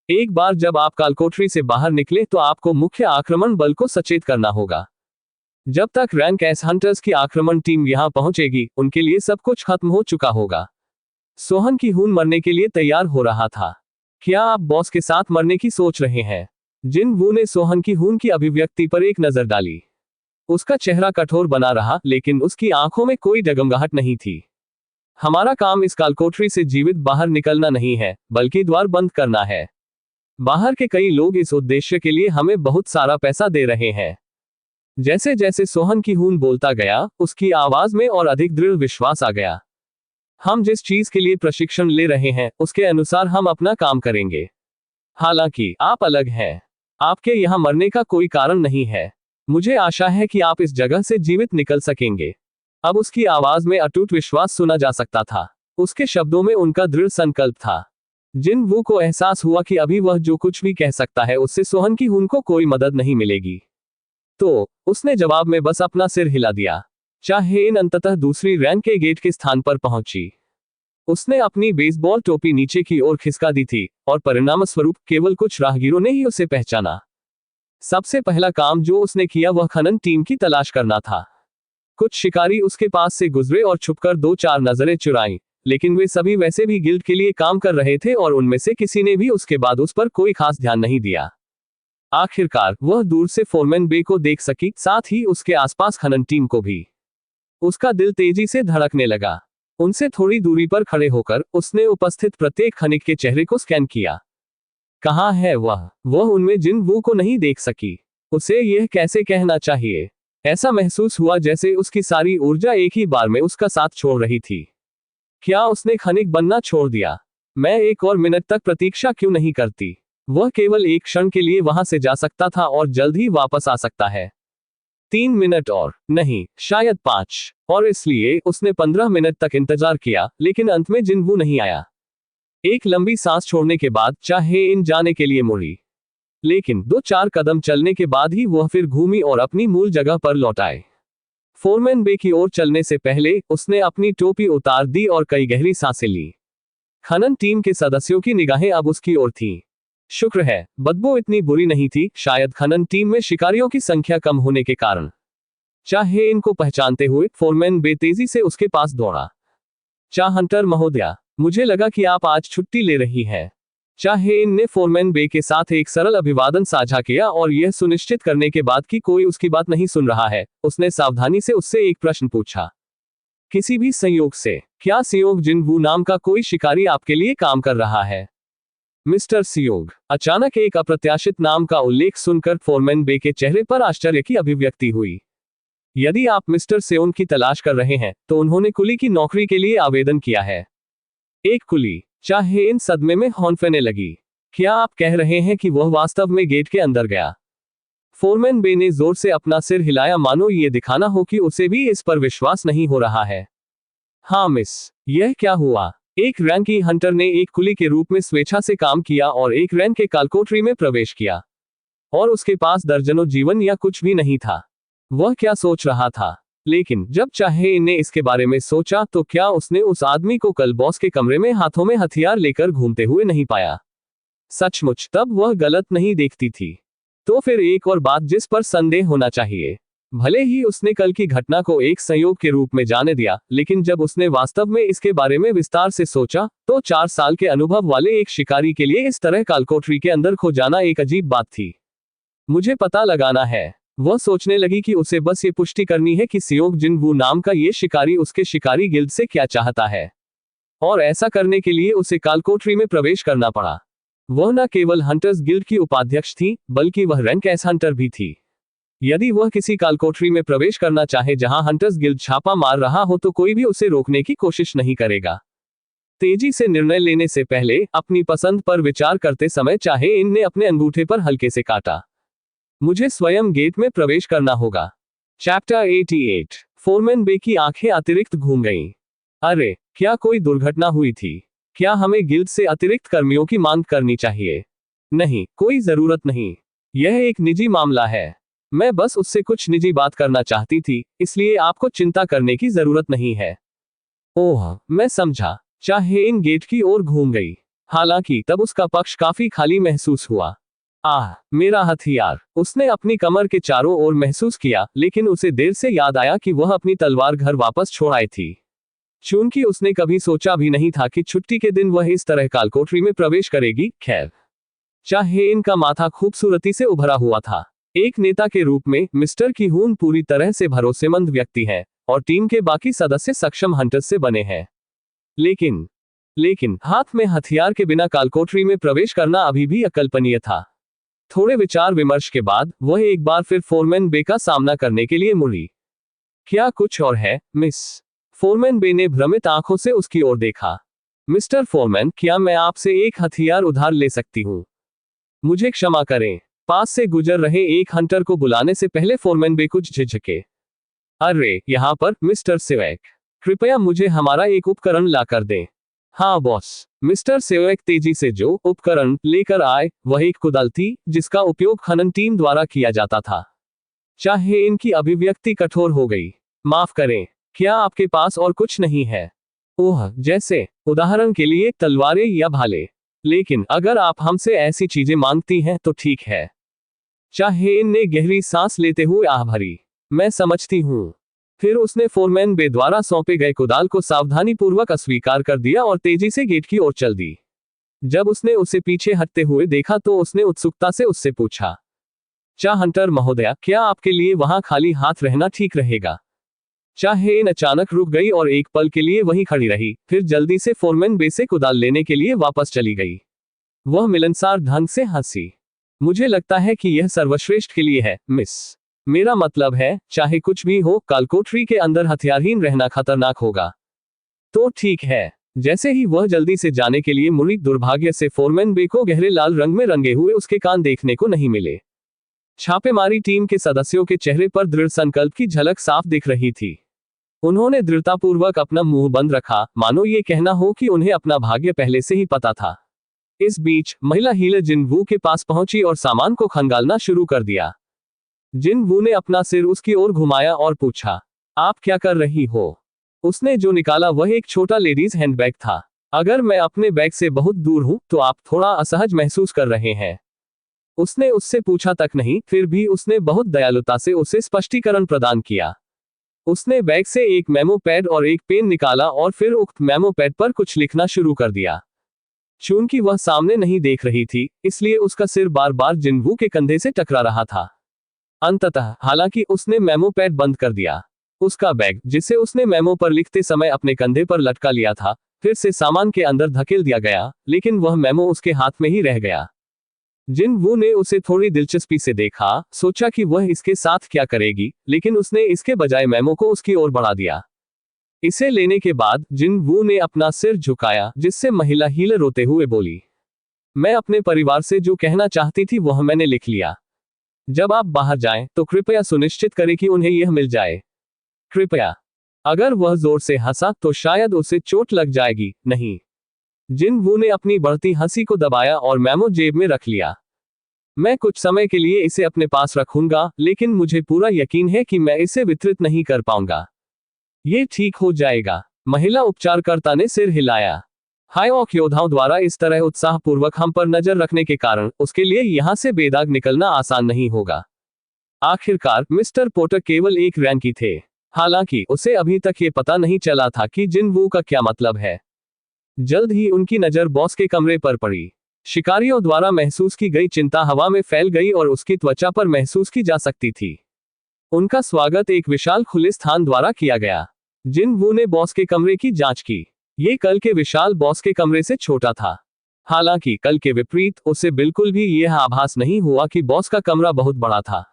एक बार जब आप कालकोठरी से बाहर निकले तो आपको मुख्य आक्रमण बल को सचेत करना होगा। जब तक रैंक एस हंटर्स की आक्रमण टीम यहां पहुंचेगी, उनके लिए सब कुछ खत्म हो चुका होगा। सोहन की हून मरने के लिए तैयार हो रहा था। क्या आप बॉस के साथ मरने की सोच रहे हैं? जिन वू ने सोहन की हून की अभिव्यक्ति पर एक नजर डाली। उसका चेहरा कठोर बना रहा, लेकिन उसकी आंखों में कोई डगमगाहट नहीं थी। हमारा काम इस कालकोठरी से जीवित बाहर निकलना नहीं है, बल्कि द्वार बंद करना है। बाहर के कई लोग इस उद्देश्य के लिए हमें बहुत सारा पैसा दे रहे हैं। जैसे जैसे सोहन की हून बोलता गया, उसकी आवाज में और अधिक दृढ़ विश्वास आ गया। हम जिस चीज के लिए प्रशिक्षण ले रहे हैं, उसके अनुसार हम अपना काम करेंगे। हालांकि आप अलग हैं। आपके यहां मरने का कोई कारण नहीं है। मुझे आशा है कि आप इस जगह से जीवित निकल सकेंगे। अब उसकी आवाज में अटूट विश्वास सुना जा सकता था। उसके शब्दों में उनका दृढ़ संकल्प था। जिन वू को एहसास हुआ कि अभी वह जो कुछ भी कह सकता है उससे सोहन की हून को कोई मदद नहीं मिलेगी। तो उसने जवाब में बस अपना सिर हिला दिया। चाहे इन अंततः दूसरी रैंक के गेट के स्थान पर पहुंची। उसने अपनी बेसबॉल टोपी नीचे की ओर खिसका दी थी और परिणामस्वरूप केवल कुछ राहगीरों ने ही उसे पहचाना। सबसे पहला काम जो उसने किया वह खनन टीम की तलाश करना था। कुछ शिकारी उसके पास से गुजरे और छुपकर 2-4 नजरें चुराईं, लेकिन वे सभी वैसे भी गिल्ड के लिए काम कर रहे थे और उनमें से किसी ने भी उसके बाद उस पर कोई खास ध्यान नहीं दिया। आखिरकार वह दूर से फोरमैन बे को देख सकी, साथ ही उसके आसपास खनन टीम को भी। उसका दिल तेजी से धड़कने लगा। उनसे थोड़ी दूरी पर खड़े होकर उसने उपस्थित प्रत्येक खनिक के चेहरे को स्कैन किया। कहाँ है वह उनमें जिन वू को नहीं देख सकी। उसे यह कैसे कहना चाहिए? ऐसा महसूस हुआ जैसे उसकी सारी ऊर्जा एक ही बार में उसका साथ छोड़ रही थी। क्या उसने खनिक बनना छोड़ दिया? मैं एक और मिनट तक प्रतीक्षा क्यों नहीं करती? वह केवल एक क्षण के लिए वहां से जा सकता था और जल्द ही वापस आ सकता है। 3 मिनट और नहीं, शायद 5, और इसलिए उसने 15 मिनट तक इंतजार किया, लेकिन अंत में जिन वू नहीं आया। एक लंबी सांस छोड़ने के बाद चाहे इन जाने के लिए मुड़ी, लेकिन 2-4 कदम चलने के बाद ही वह फिर घूमी और अपनी मूल जगह पर लौट आए। फोरमैन बे की ओर चलने से पहले उसने अपनी टोपी उतार दी और कई गहरी सांसें ली। खनन टीम के सदस्यों की निगाहें अब उसकी ओर थीं। शुक्र है, बदबू इतनी बुरी नहीं थी, शायद खनन टीम में शिकारियों की संख्या कम होने के कारण। चाहे इनको पहचानते हुए फोरमैन बे तेजी से उसके पास दौड़ा। चाह हंटर महोदया, मुझे लगा कि आप आज छुट्टी ले रही हैं। चाहे इन ने फोरमैन बे के साथ एक सरल अभिवादन साझा किया और यह सुनिश्चित करने के बाद कि कोई उसकी बात नहीं सुन रहा है, उसने सावधानी से उससे एक प्रश्न पूछा। किसी भी संयोग से, क्या सियोग जिन वू नाम का कोई शिकारी आपके लिए काम कर रहा है? मिस्टर सियोग। अचानक एक अप्रत्याशित नाम का उल्लेख सुनकर फोरमैन बे के चेहरे पर आश्चर्य की अभिव्यक्ति हुई। यदि आप मिस्टर सेओन की तलाश कर रहे हैं, तो उन्होंने कुली की नौकरी के लिए आवेदन किया है। एक कुली? चाहे इन सदमे में हौंफने लगी। क्या आप कह रहे हैं कि वह वास्तव में गेट के अंदर गया? फोरमैन बे ने जोर से अपना सिर हिलाया, मानो ये दिखाना हो कि उसे भी इस पर विश्वास नहीं हो रहा है। हाँ मिस, यह क्या हुआ? एक रैंक की हंटर ने एक कुली के रूप में स्वेच्छा से काम किया और एक रैंक के कालकोठरी में प्रवेश किया, और उसके पास दर्जनों जीवन या कुछ भी नहीं था। वह क्या सोच रहा था? लेकिन जब चाहे ने इसके बारे में सोचा, तो क्या उसने उस आदमी को कल बॉस के कमरे में हाथों में हथियार लेकर घूमते हुए नहीं पाया? सचमुच तब वह गलत नहीं देखती थी। तो फिर एक और बात जिस पर संदेह होना चाहिए। भले ही उसने कल की घटना को एक संयोग के रूप में जाने दिया, लेकिन जब उसने वास्तव में इसके बारे में विस्तार से सोचा, तो 4 साल के अनुभव वाले एक शिकारी के लिए इस तरह कालकोठरी के अंदर खो जाना एक अजीब बात थी। मुझे पता लगाना है। वह सोचने लगी कि उसे बस ये पुष्टि करनी है कि सियोंग जिन वू नाम का ये शिकारी उसके शिकारी गिल्ड से क्या चाहता है, और ऐसा करने के लिए उसे कालकोठरी में प्रवेश करना पड़ा। वह न केवल हंटर्स गिल्ड की उपाध्यक्ष थी, बल्कि वह रैंक एस हंटर भी थी। यदि वह किसी कालकोठरी में प्रवेश करना चाहे जहां हंटर्स गिल्ड छापा मार रहा हो, तो कोई भी उसे रोकने की कोशिश नहीं करेगा। तेजी से निर्णय लेने से पहले अपनी पसंद पर विचार करते समय चाहे इन ने अपने अंगूठे पर हल्के से काटा। मुझे स्वयं गेट में प्रवेश करना होगा। चैप्टर 88। फोरमैन बे की आंखें अतिरिक्त घूम गईं। अरे, क्या कोई दुर्घटना हुई थी? क्या हमें गिल्ड से अतिरिक्त कर्मियों की मांग करनी चाहिए? नहीं, कोई जरूरत नहीं। यह एक निजी मामला है। मैं बस उससे कुछ निजी बात करना चाहती थी, इसलिए आपको चिंता करने की जरूरत नहीं है। ओह, मैं समझा। चाहे इन गेट की ओर घूम गई। हालांकि तब उसका पक्ष काफी खाली महसूस हुआ। आह, मेरा हथियार। उसने अपनी कमर के चारों ओर महसूस किया, लेकिन उसे देर से याद आया कि वह अपनी तलवार घर वापस छोड़ आई थी। चूंकि उसने कभी सोचा भी नहीं था कि छुट्टी के दिन वह इस तरह कालकोठरी में प्रवेश करेगी। खैर, चाहे इनका माथा खूबसूरती से उभरा हुआ था। एक नेता के रूप में मिस्टर की हून पूरी तरह से भरोसेमंद व्यक्ति है, और टीम के बाकी सदस्य सक्षम हंटर्स से बने हैं। लेकिन हाथ में हथियार के बिना कालकोठरी में प्रवेश करना अभी भी अकल्पनीय था। थोड़े विचार विमर्श के बाद वह एक बार फिर फोरमैन बे का सामना करने के लिए मुड़ी। क्या कुछ और है, मिस? फोरमैन बे ने भ्रमित आंखों से उसकी ओर देखा। मिस्टर फोरमैन, क्या मैं आपसे एक हथियार उधार ले सकती हूँ? मुझे क्षमा करें। पास से गुजर रहे एक हंटर को बुलाने से पहले फोरमैन बे कुछ झिझके। अरे, यहाँ पर मिस्टर सेवैक, कृपया मुझे हमारा एक उपकरण ला कर दें। हाँ बॉस। मिस्टर सेवैक तेजी से जो उपकरण लेकर आए, वह एक कुदाल थी, जिसका उपयोग खनन टीम द्वारा किया जाता था। चाहे इनकी अभिव्यक्ति कठोर हो गई। माफ करें, क्या आपके पास और कुछ नहीं है? ओह, जैसे उदाहरण के लिए तलवारें या भाले। लेकिन अगर आप हमसे ऐसी चीजें मांगती हैं तो ठीक है। चाहे इन ने गहरी सांस लेते हुए आह भरी। मैं समझती हूँ। फिर उसने फोरमैन बे द्वारा सौंपे गए कुदाल को सावधानी पूर्वक अस्वीकार कर दिया और तेजी से गेट की ओर चल दी। जब उसने उसे पीछे हटते हुए देखा तो उसने उत्सुकता से उससे पूछा, चाह हंटर महोदया, क्या आपके लिए वहां खाली हाथ रहना ठीक रहेगा? चाहे इन अचानक रुक गई और एक पल के लिए वहीं खड़ी रही, फिर जल्दी से फोरमैन बे से कुदाल लेने के लिए वापस चली गई। वह मिलनसार ढंग से हंसी। मुझे लगता है कि यह सर्वश्रेष्ठ के लिए है, मिस। मेरा मतलब है, चाहे कुछ भी हो, कालकोठरी के अंदर हथियारहीन रहना खतरनाक होगा। तो ठीक है। जैसे ही वह जल्दी से जाने के लिए मुड़ी, दुर्भाग्य से फोरमैन बे को गहरे लाल रंग में रंगे हुए उसके कान देखने को नहीं मिले। छापेमारी टीम के सदस्यों के चेहरे पर दृढ़ संकल्प की झलक साफ दिख रही थी। उन्होंने दृढ़तापूर्वक अपना मुंह बंद रखा, मानो ये कहना हो कि उन्हें अपना भाग्य पहले से ही पता था। इस बीच महिला हीलर जिन वू के पास पहुंची और सामान को खंगालना शुरू कर दिया। जिन वू ने अपना सिर उसकी ओर घुमाया और पूछा, आप क्या कर रही हो? उसने जो निकाला वह एक छोटा लेडीज हैंडबैग था। अगर मैं अपने बैग से बहुत दूर हूं तो आप थोड़ा असहज महसूस कर रहे हैं। उसने उससे पूछा तक नहीं, फिर भी उसने बहुत दयालुता से उसे स्पष्टीकरण प्रदान किया। उसने बैग से एक मेमो पैड और एक पेन निकाला और फिर उक्त मेमो पैड पर कुछ लिखना शुरू कर दिया। चूंकि वह सामने नहीं देख रही थी, इसलिए उसका सिर बार बार जिनवू के कंधे से टकरा रहा था। अंततः, हालांकि उसने मेमो पैड बंद कर दिया। उसका बैग, जिसे उसने मेमो पर लिखते समय अपने कंधे पर लटका लिया था, फिर से सामान के अंदर धकेल दिया गया, लेकिन वह मेमो उसके हाथ में ही रह गया। जिन वू ने उसे थोड़ी दिलचस्पी से देखा, सोचा कि वह इसके साथ क्या करेगी, लेकिन उसने इसके बजाय मेमो को उसकी ओर बढ़ा दिया। इसे लेने के बाद जिन वू ने अपना सिर झुकाया, जिससे महिला हीलर रोते हुए बोली, मैं अपने परिवार से जो कहना चाहती थी वह मैंने लिख लिया। जब आप बाहर जाएं, तो कृपया सुनिश्चित करें कि उन्हें यह मिल जाए। कृपया। अगर वह जोर से हंसा तो शायद उसे चोट लग जाएगी। नहीं। जिन वू ने अपनी बढ़ती हंसी को दबाया और मेमो जेब में रख लिया। मैं कुछ समय के लिए इसे अपने पास रखूंगा, लेकिन मुझे पूरा यकीन है कि मैं इसे वितरित नहीं कर पाऊंगा। ये ठीक हो जाएगा। महिला उपचारकर्ता ने सिर हिलाया। हाईवॉक योद्धाओं द्वारा इस तरह उत्साहपूर्वक हम पर नजर रखने के कारण उसके लिए यहां से बेदाग निकलना आसान नहीं होगा। आखिरकार मिस्टर पोटर केवल एक रैंकी थे। हालांकि उसे अभी तक ये पता नहीं चला था कि जिनवू का क्या मतलब है। जल्द ही उनकी नजर बॉस के कमरे पर पड़ी। शिकारियों द्वारा महसूस की गई चिंता हवा में फैल गई और उसकी त्वचा पर महसूस की जा सकती थी। उनका स्वागत एक विशाल खुले स्थान द्वारा किया गया। जिनवू ने बॉस के कमरे की जांच की। ये कल के विशाल बॉस के कमरे से छोटा था। हालांकि कल के विपरीत उसे बिल्कुल भी यह आभास नहीं हुआ कि बॉस का कमरा बहुत बड़ा था।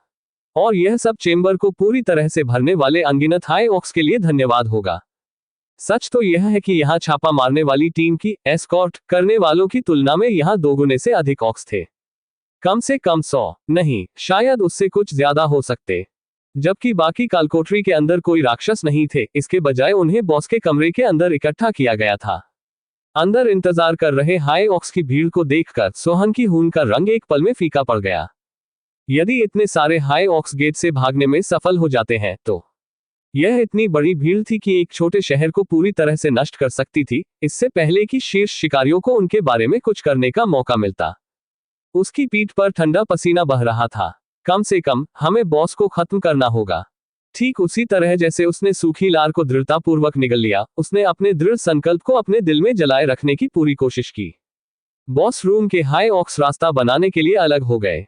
और यह सब चेंबर को पूरी तरह से भरने वाले अनगिनत हाई ऑक्स के लिए धन्यवाद होगा। सच तो यह है कि यहाँ छापा मारने वाली टीम की एस्कॉर्ट करने वालों की तुलना में यहाँ दोगुने से अधिक ऑक्स थे। कम से कम 100 नहीं, शायद उससे कुछ ज्यादा हो सकते। जबकि बाकी कालकोठरी के अंदर कोई राक्षस नहीं थे, इसके बजाय उन्हें बॉस के कमरे के अंदर इकट्ठा किया गया था। अंदर इंतजार कर रहे हाई ऑक्स की भीड़ को देखकर सोहन की खून का रंग एक पल में फीका पड़ गया। यदि इतने सारे हाई ऑक्स गेट से भागने में सफल हो जाते हैं तो यह इतनी बड़ी भीड़ थी कि एक छोटे शहर को पूरी तरह से नष्ट कर सकती थी, इससे पहले कि शीर्ष शिकारियों को उनके बारे में कुछ करने का मौका मिलता। उसकी पीठ पर ठंडा पसीना बह रहा था। कम से कम हमें बॉस को खत्म करना होगा। ठीक उसी तरह जैसे उसने सूखी लार को दृढ़तापूर्वक निगल लिया, उसने अपने दृढ़ संकल्प को अपने दिल में जलाए रखने की पूरी कोशिश की। बॉस रूम के हाई ऑक्स रास्ता बनाने के लिए अलग हो गए।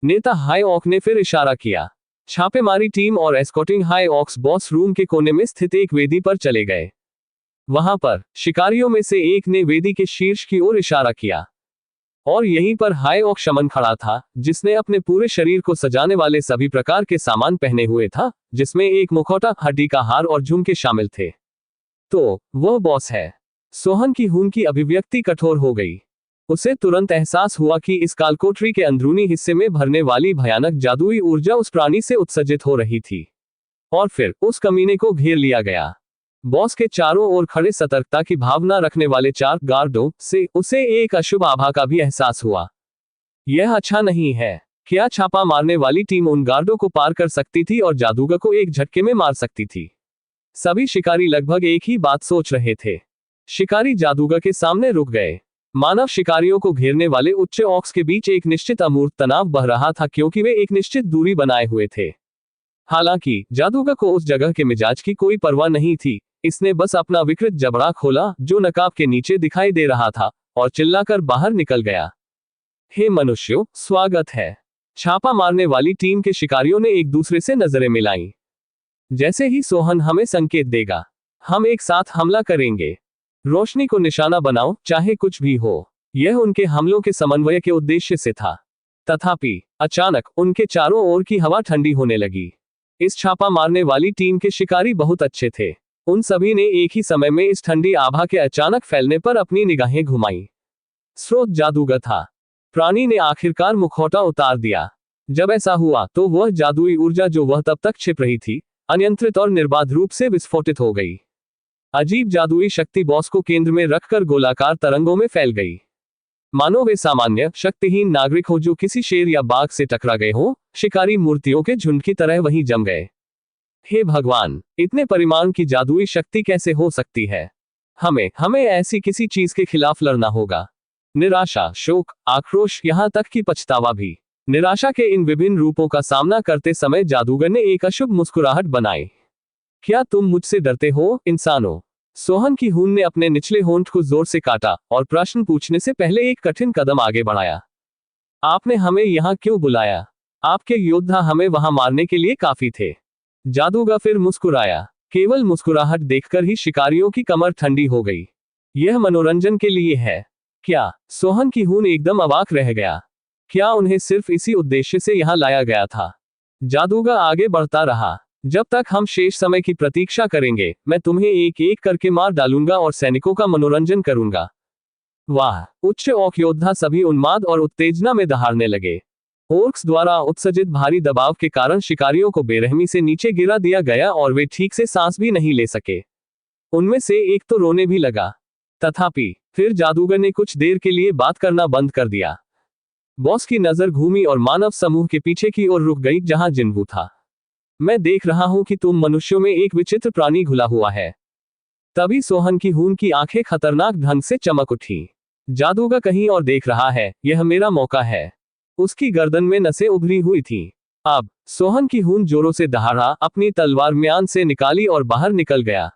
नेता हाई ऑक ने फिर इशारा किया। छापेमारी टीम और escorting high aux boss room के कोने में स्थित एक वेदी पर चले गए। वहां पर शिकारियों में से एक ने वेदी के शीर्ष की ओर इशारा किया और यहीं पर हाई ऑक शमन खड़ा था, जिसने अपने पूरे शरीर को सजाने वाले सभी प्रकार के सामान पहने हुए था, जिसमें एक मुखौटा, हड्डी का हार और झुमके शामिल थे। तो वह बॉस है। सोहन की खून की अभिव्यक्ति कठोर हो गई। उसे तुरंत एहसास हुआ कि इस कालकोठरी के अंदरूनी हिस्से में भरने वाली भयानक जादुई ऊर्जा उस प्राणी से उत्सर्जित हो रही थी। और फिर उस कमीने को घेर लिया गया। बॉस के चारों ओर खड़े सतर्कता की भावना रखने वाले 4 गार्डों से उसे एक अशुभ आभा का भी एहसास हुआ। यह अच्छा नहीं है। क्या छापा मारने वाली टीम उन गार्डों को पार कर सकती थी और जादूगर को एक झटके में मार सकती थी? सभी शिकारी लगभग एक ही बात सोच रहे थे। शिकारी जादूगर के सामने रुक गए। मानव शिकारियों को घेरने वाले उच्च ऑक्स के बीच एक निश्चित अमूर्त तनाव बह रहा था, क्योंकि वे एक निश्चित दूरी बनाए हुए थे। हालांकि जादूगर को उस जगह के मिजाज की कोई परवाह नहीं थी। इसने बस अपना विकृत जबड़ा खोला, जो नकाब के नीचे दिखाई दे रहा था, और चिल्लाकर बाहर निकल गया। हे मनुष्यों, स्वागत है। छापा मारने वाली टीम के शिकारियों ने एक दूसरे से नजरें मिलाईं। जैसे ही सोहन हमें संकेत देगा, हम एक साथ हमला करेंगे। रोशनी को निशाना बनाओ, चाहे कुछ भी हो। यह उनके हमलों के समन्वय के उद्देश्य से था। तथापि अचानक उनके चारों ओर की हवा ठंडी होने लगी। इस छापा मारने वाली टीम के शिकारी बहुत अच्छे थे। उन सभी ने एक ही समय में इस ठंडी आभा के अचानक फैलने पर अपनी निगाहें घुमाई। स्रोत जादूगर था। प्राणी ने आखिरकार मुखौटा उतार दिया। जब ऐसा हुआ तो वह जादुई ऊर्जा जो वह तब तक छिप रही थी, अनियंत्रित और निर्बाध रूप से विस्फोटित हो गई। अजीब जादुई शक्ति बॉस को केंद्र में रखकर गोलाकार तरंगों में फैल गई। मानो वे सामान्य शक्तिहीन नागरिक हो जो किसी शेर या बाघ से टकरा गए हो, शिकारी मूर्तियों के झुंड की तरह वहीं जम गए। हे भगवान, इतने परिमाण की जादुई शक्ति कैसे हो सकती है? हमें ऐसी किसी चीज के खिलाफ लड़ना होगा। निराशा, शोक, आक्रोश, यहाँ तक कि पछतावा भी। निराशा के इन विभिन्न रूपों का सामना करते समय जादूगर ने एक अशुभ मुस्कुराहट बनाई। क्या तुम मुझसे डरते हो, इंसानों? सोहन की खून ने अपने निचले होंठ को जोर से काटा और प्रश्न पूछने से पहले एक कठिन कदम आगे बढ़ाया। आपने हमें यहाँ क्यों बुलाया? आपके योद्धा हमें वहां मारने के लिए काफी थे। जादूगर फिर मुस्कुराया। केवल मुस्कुराहट देखकर ही शिकारियों की कमर ठंडी हो गई। यह मनोरंजन के लिए है क्या? सोहन की खून एकदम अवाक रह गया। क्या उन्हें सिर्फ इसी उद्देश्य से यहाँ लाया गया था? जादूगर आगे बढ़ता रहा। जब तक हम शेष समय की प्रतीक्षा करेंगे, मैं तुम्हें एक एक करके मार डालूंगा और सैनिकों का मनोरंजन करूंगा। वाह! उच्च ऑक योद्धा सभी उन्माद और उत्तेजना में दहाड़ने लगे। ओर्क्स द्वारा उत्सर्जित भारी दबाव के कारण शिकारियों को बेरहमी से नीचे गिरा दिया गया और वे ठीक से सांस भी नहीं ले सके। उनमें से एक तो रोने भी लगा। तथापि फिर जादूगर ने कुछ देर के लिए बात करना बंद कर दिया। बॉस की नजर घूमी और मानव समूह के पीछे की ओर रुक गई, जहां जिन्वू था। मैं देख रहा हूं कि तुम मनुष्यों में एक विचित्र प्राणी घुला हुआ है। तभी सोहन की खून की आंखें खतरनाक ढंग से चमक उठी। जादूगर कहीं और देख रहा है, यह मेरा मौका है। उसकी गर्दन में नसें उभरी हुई थी। अब सोहन की हून जोरों से दहाड़ा, अपनी तलवार म्यान से निकाली और बाहर निकल गया।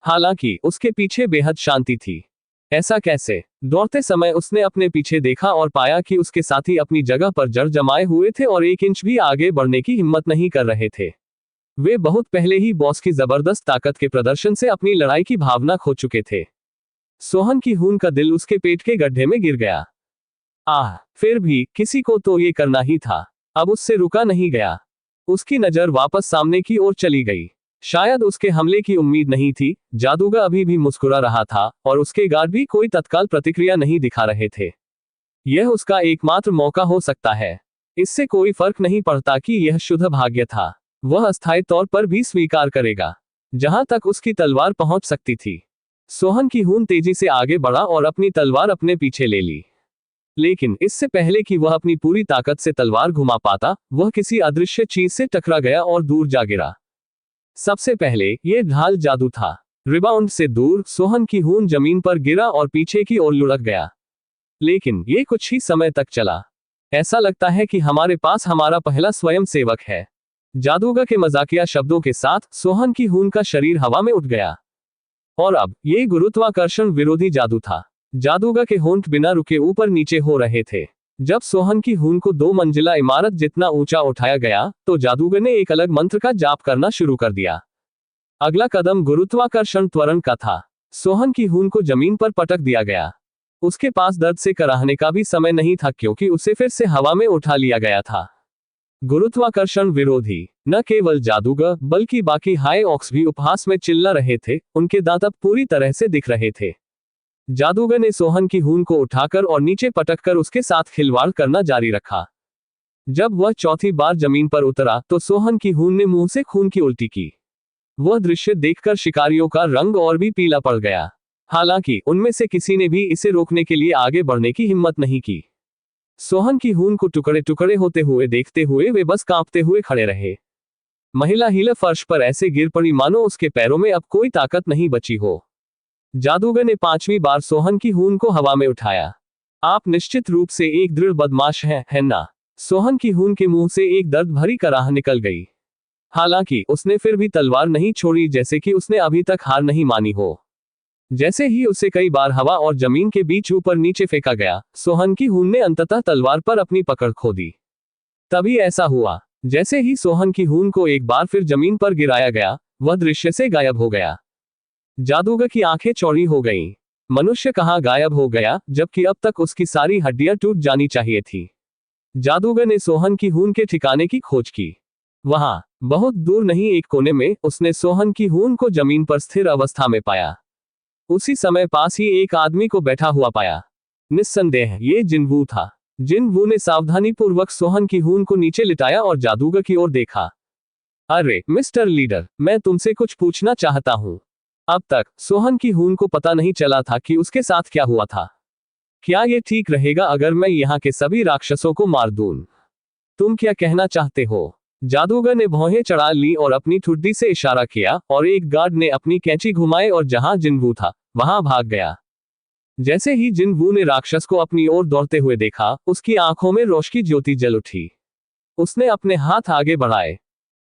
हालांकि उसके पीछे बेहद शांति थी। ऐसा कैसे? दौड़ते समय उसने अपने पीछे देखा और पाया कि उसके साथी अपनी जगह पर जड़ जमाए हुए थे और 1 इंच भी आगे बढ़ने की हिम्मत नहीं कर रहे थे। वे बहुत पहले ही बॉस की जबरदस्त ताकत के प्रदर्शन से अपनी लड़ाई की भावना खो चुके थे। सोहन की हून का दिल उसके पेट के गड्ढे में गिर गया। फिर भी किसी को तो ये करना ही था। अब उससे रुका नहीं गया। उसकी नजर वापस सामने की ओर चली गई। शायद उसके हमले की उम्मीद नहीं थी। जादूगर अभी भी मुस्कुरा रहा था और उसके गार्ड भी कोई तत्काल प्रतिक्रिया नहीं दिखा रहे थे। यह उसका एकमात्र मौका हो सकता है। इससे कोई फर्क नहीं पड़ता कि यह शुद्ध भाग्य था। वह अस्थायी तौर पर भी स्वीकार करेगा। जहां तक उसकी तलवार पहुंच सकती थी, सोहन की हून तेजी से आगे बढ़ा और अपनी तलवार अपने पीछे ले ली। लेकिन इससे पहले कि वह अपनी पूरी ताकत से तलवार घुमा पाता, वह किसी अदृश्य चीज से टकरा गया और दूर जा गिरा। सबसे पहले यह ढाल जादू था। रिबाउंड से दूर सोहन की हून जमीन पर गिरा और पीछे की ओर लुढ़क गया। लेकिन यह कुछ ही समय तक चला। ऐसा लगता है कि हमारे पास हमारा पहला स्वयं सेवक है। जादूगर के मजाकिया शब्दों के साथ सोहन की हून का शरीर हवा में उठ गया। और अब ये गुरुत्वाकर्षण विरोधी जादू था। जादूगर के होंठ बिना रुके ऊपर नीचे हो रहे थे। जब सोहन की हून को 2 मंजिला इमारत जितना ऊंचा उठाया गया, तो जादूगर ने एक अलग मंत्र का जाप करना शुरू कर दिया। अगला कदम गुरुत्वाकर्षण त्वरण का था। सोहन की हून को जमीन पर पटक दिया गया। उसके पास दर्द से कराहने का भी समय नहीं था, क्योंकि उसे फिर से हवा में उठा लिया गया था। गुरुत्वाकर्षण विरोधी। न केवल जादूगर बल्कि बाकी हाई ऑक्स भी उपहास में चिल्ला रहे थे। उनके दांत अब पूरी तरह से दिख रहे थे। जादूगर ने सोहन की हून को उठाकर और नीचे पटककर उसके साथ खिलवाड़ करना जारी रखा। जब वह चौथी बार जमीन पर उतरा, तो सोहन की हून ने मुंह से खून की उल्टी की। वह दृश्य देखकर शिकारियों का रंग और भी पीला पड़ गया। हालांकि उनमें से किसी ने भी इसे रोकने के लिए आगे बढ़ने की हिम्मत नहीं की। सोहन की हून को टुकड़े टुकड़े होते हुए देखते हुए वे बस कांपते हुए खड़े रहे। महिला हीला फर्श पर ऐसे गिर पड़ी मानो उसके पैरों में अब कोई ताकत नहीं बची हो। जादूगर ने 5वीं बार सोहन की हून को हवा में उठाया। आप निश्चित रूप से एक दृढ़ बदमाश हैं, है ना? सोहन की हून के मुंह से एक दर्द भरी कराह निकल गई। हालांकि उसने फिर भी तलवार नहीं छोड़ी, जैसे कि उसने अभी तक हार नहीं मानी हो। जैसे ही उसे कई बार हवा और जमीन के बीच ऊपर नीचे फेंका गया, सोहन की हून ने अंततः तलवार पर अपनी पकड़ खो दी। तभी ऐसा हुआ, जैसे ही सोहन की हून को एक बार फिर जमीन पर गिराया गया, वह दृश्य से गायब हो गया। जादूगर की आंखें चौड़ी हो गईं। मनुष्य कहाँ गायब हो गया, जबकि अब तक उसकी सारी हड्डियां टूट जानी चाहिए थी। जादूगर ने सोहन की हून के ठिकाने की खोज की। वहां बहुत दूर नहीं, एक कोने में उसने सोहन की हून को जमीन पर स्थिर अवस्था में पाया। उसी समय पास ही एक आदमी को बैठा हुआ पाया। निस्संदेह ये जिनवू था। जिनवू ने सावधानीपूर्वक सोहन की हून को नीचे लिटाया और जादूगर की ओर देखा। अरे मिस्टर लीडर, मैं तुमसे कुछ पूछना चाहता हूँ। अब तक सोहन की हून को पता नहीं चला था कि उसके साथ क्या हुआ था। क्या ये ठीक रहेगा अगर मैं यहाँ के सभी राक्षसों को मार दूं? तुम क्या कहना चाहते हो? जादूगर ने भौहें चढ़ा ली और अपनी ठुड्डी से इशारा किया, और एक गार्ड ने अपनी कैंची घुमाई और जहां जिनवू था वहां भाग गया। जैसे ही जिनवू ने राक्षस को अपनी ओर दौड़ते हुए देखा, उसकी आंखों में रोशनी ज्योति जल उठी। उसने अपने हाथ आगे बढ़ाए।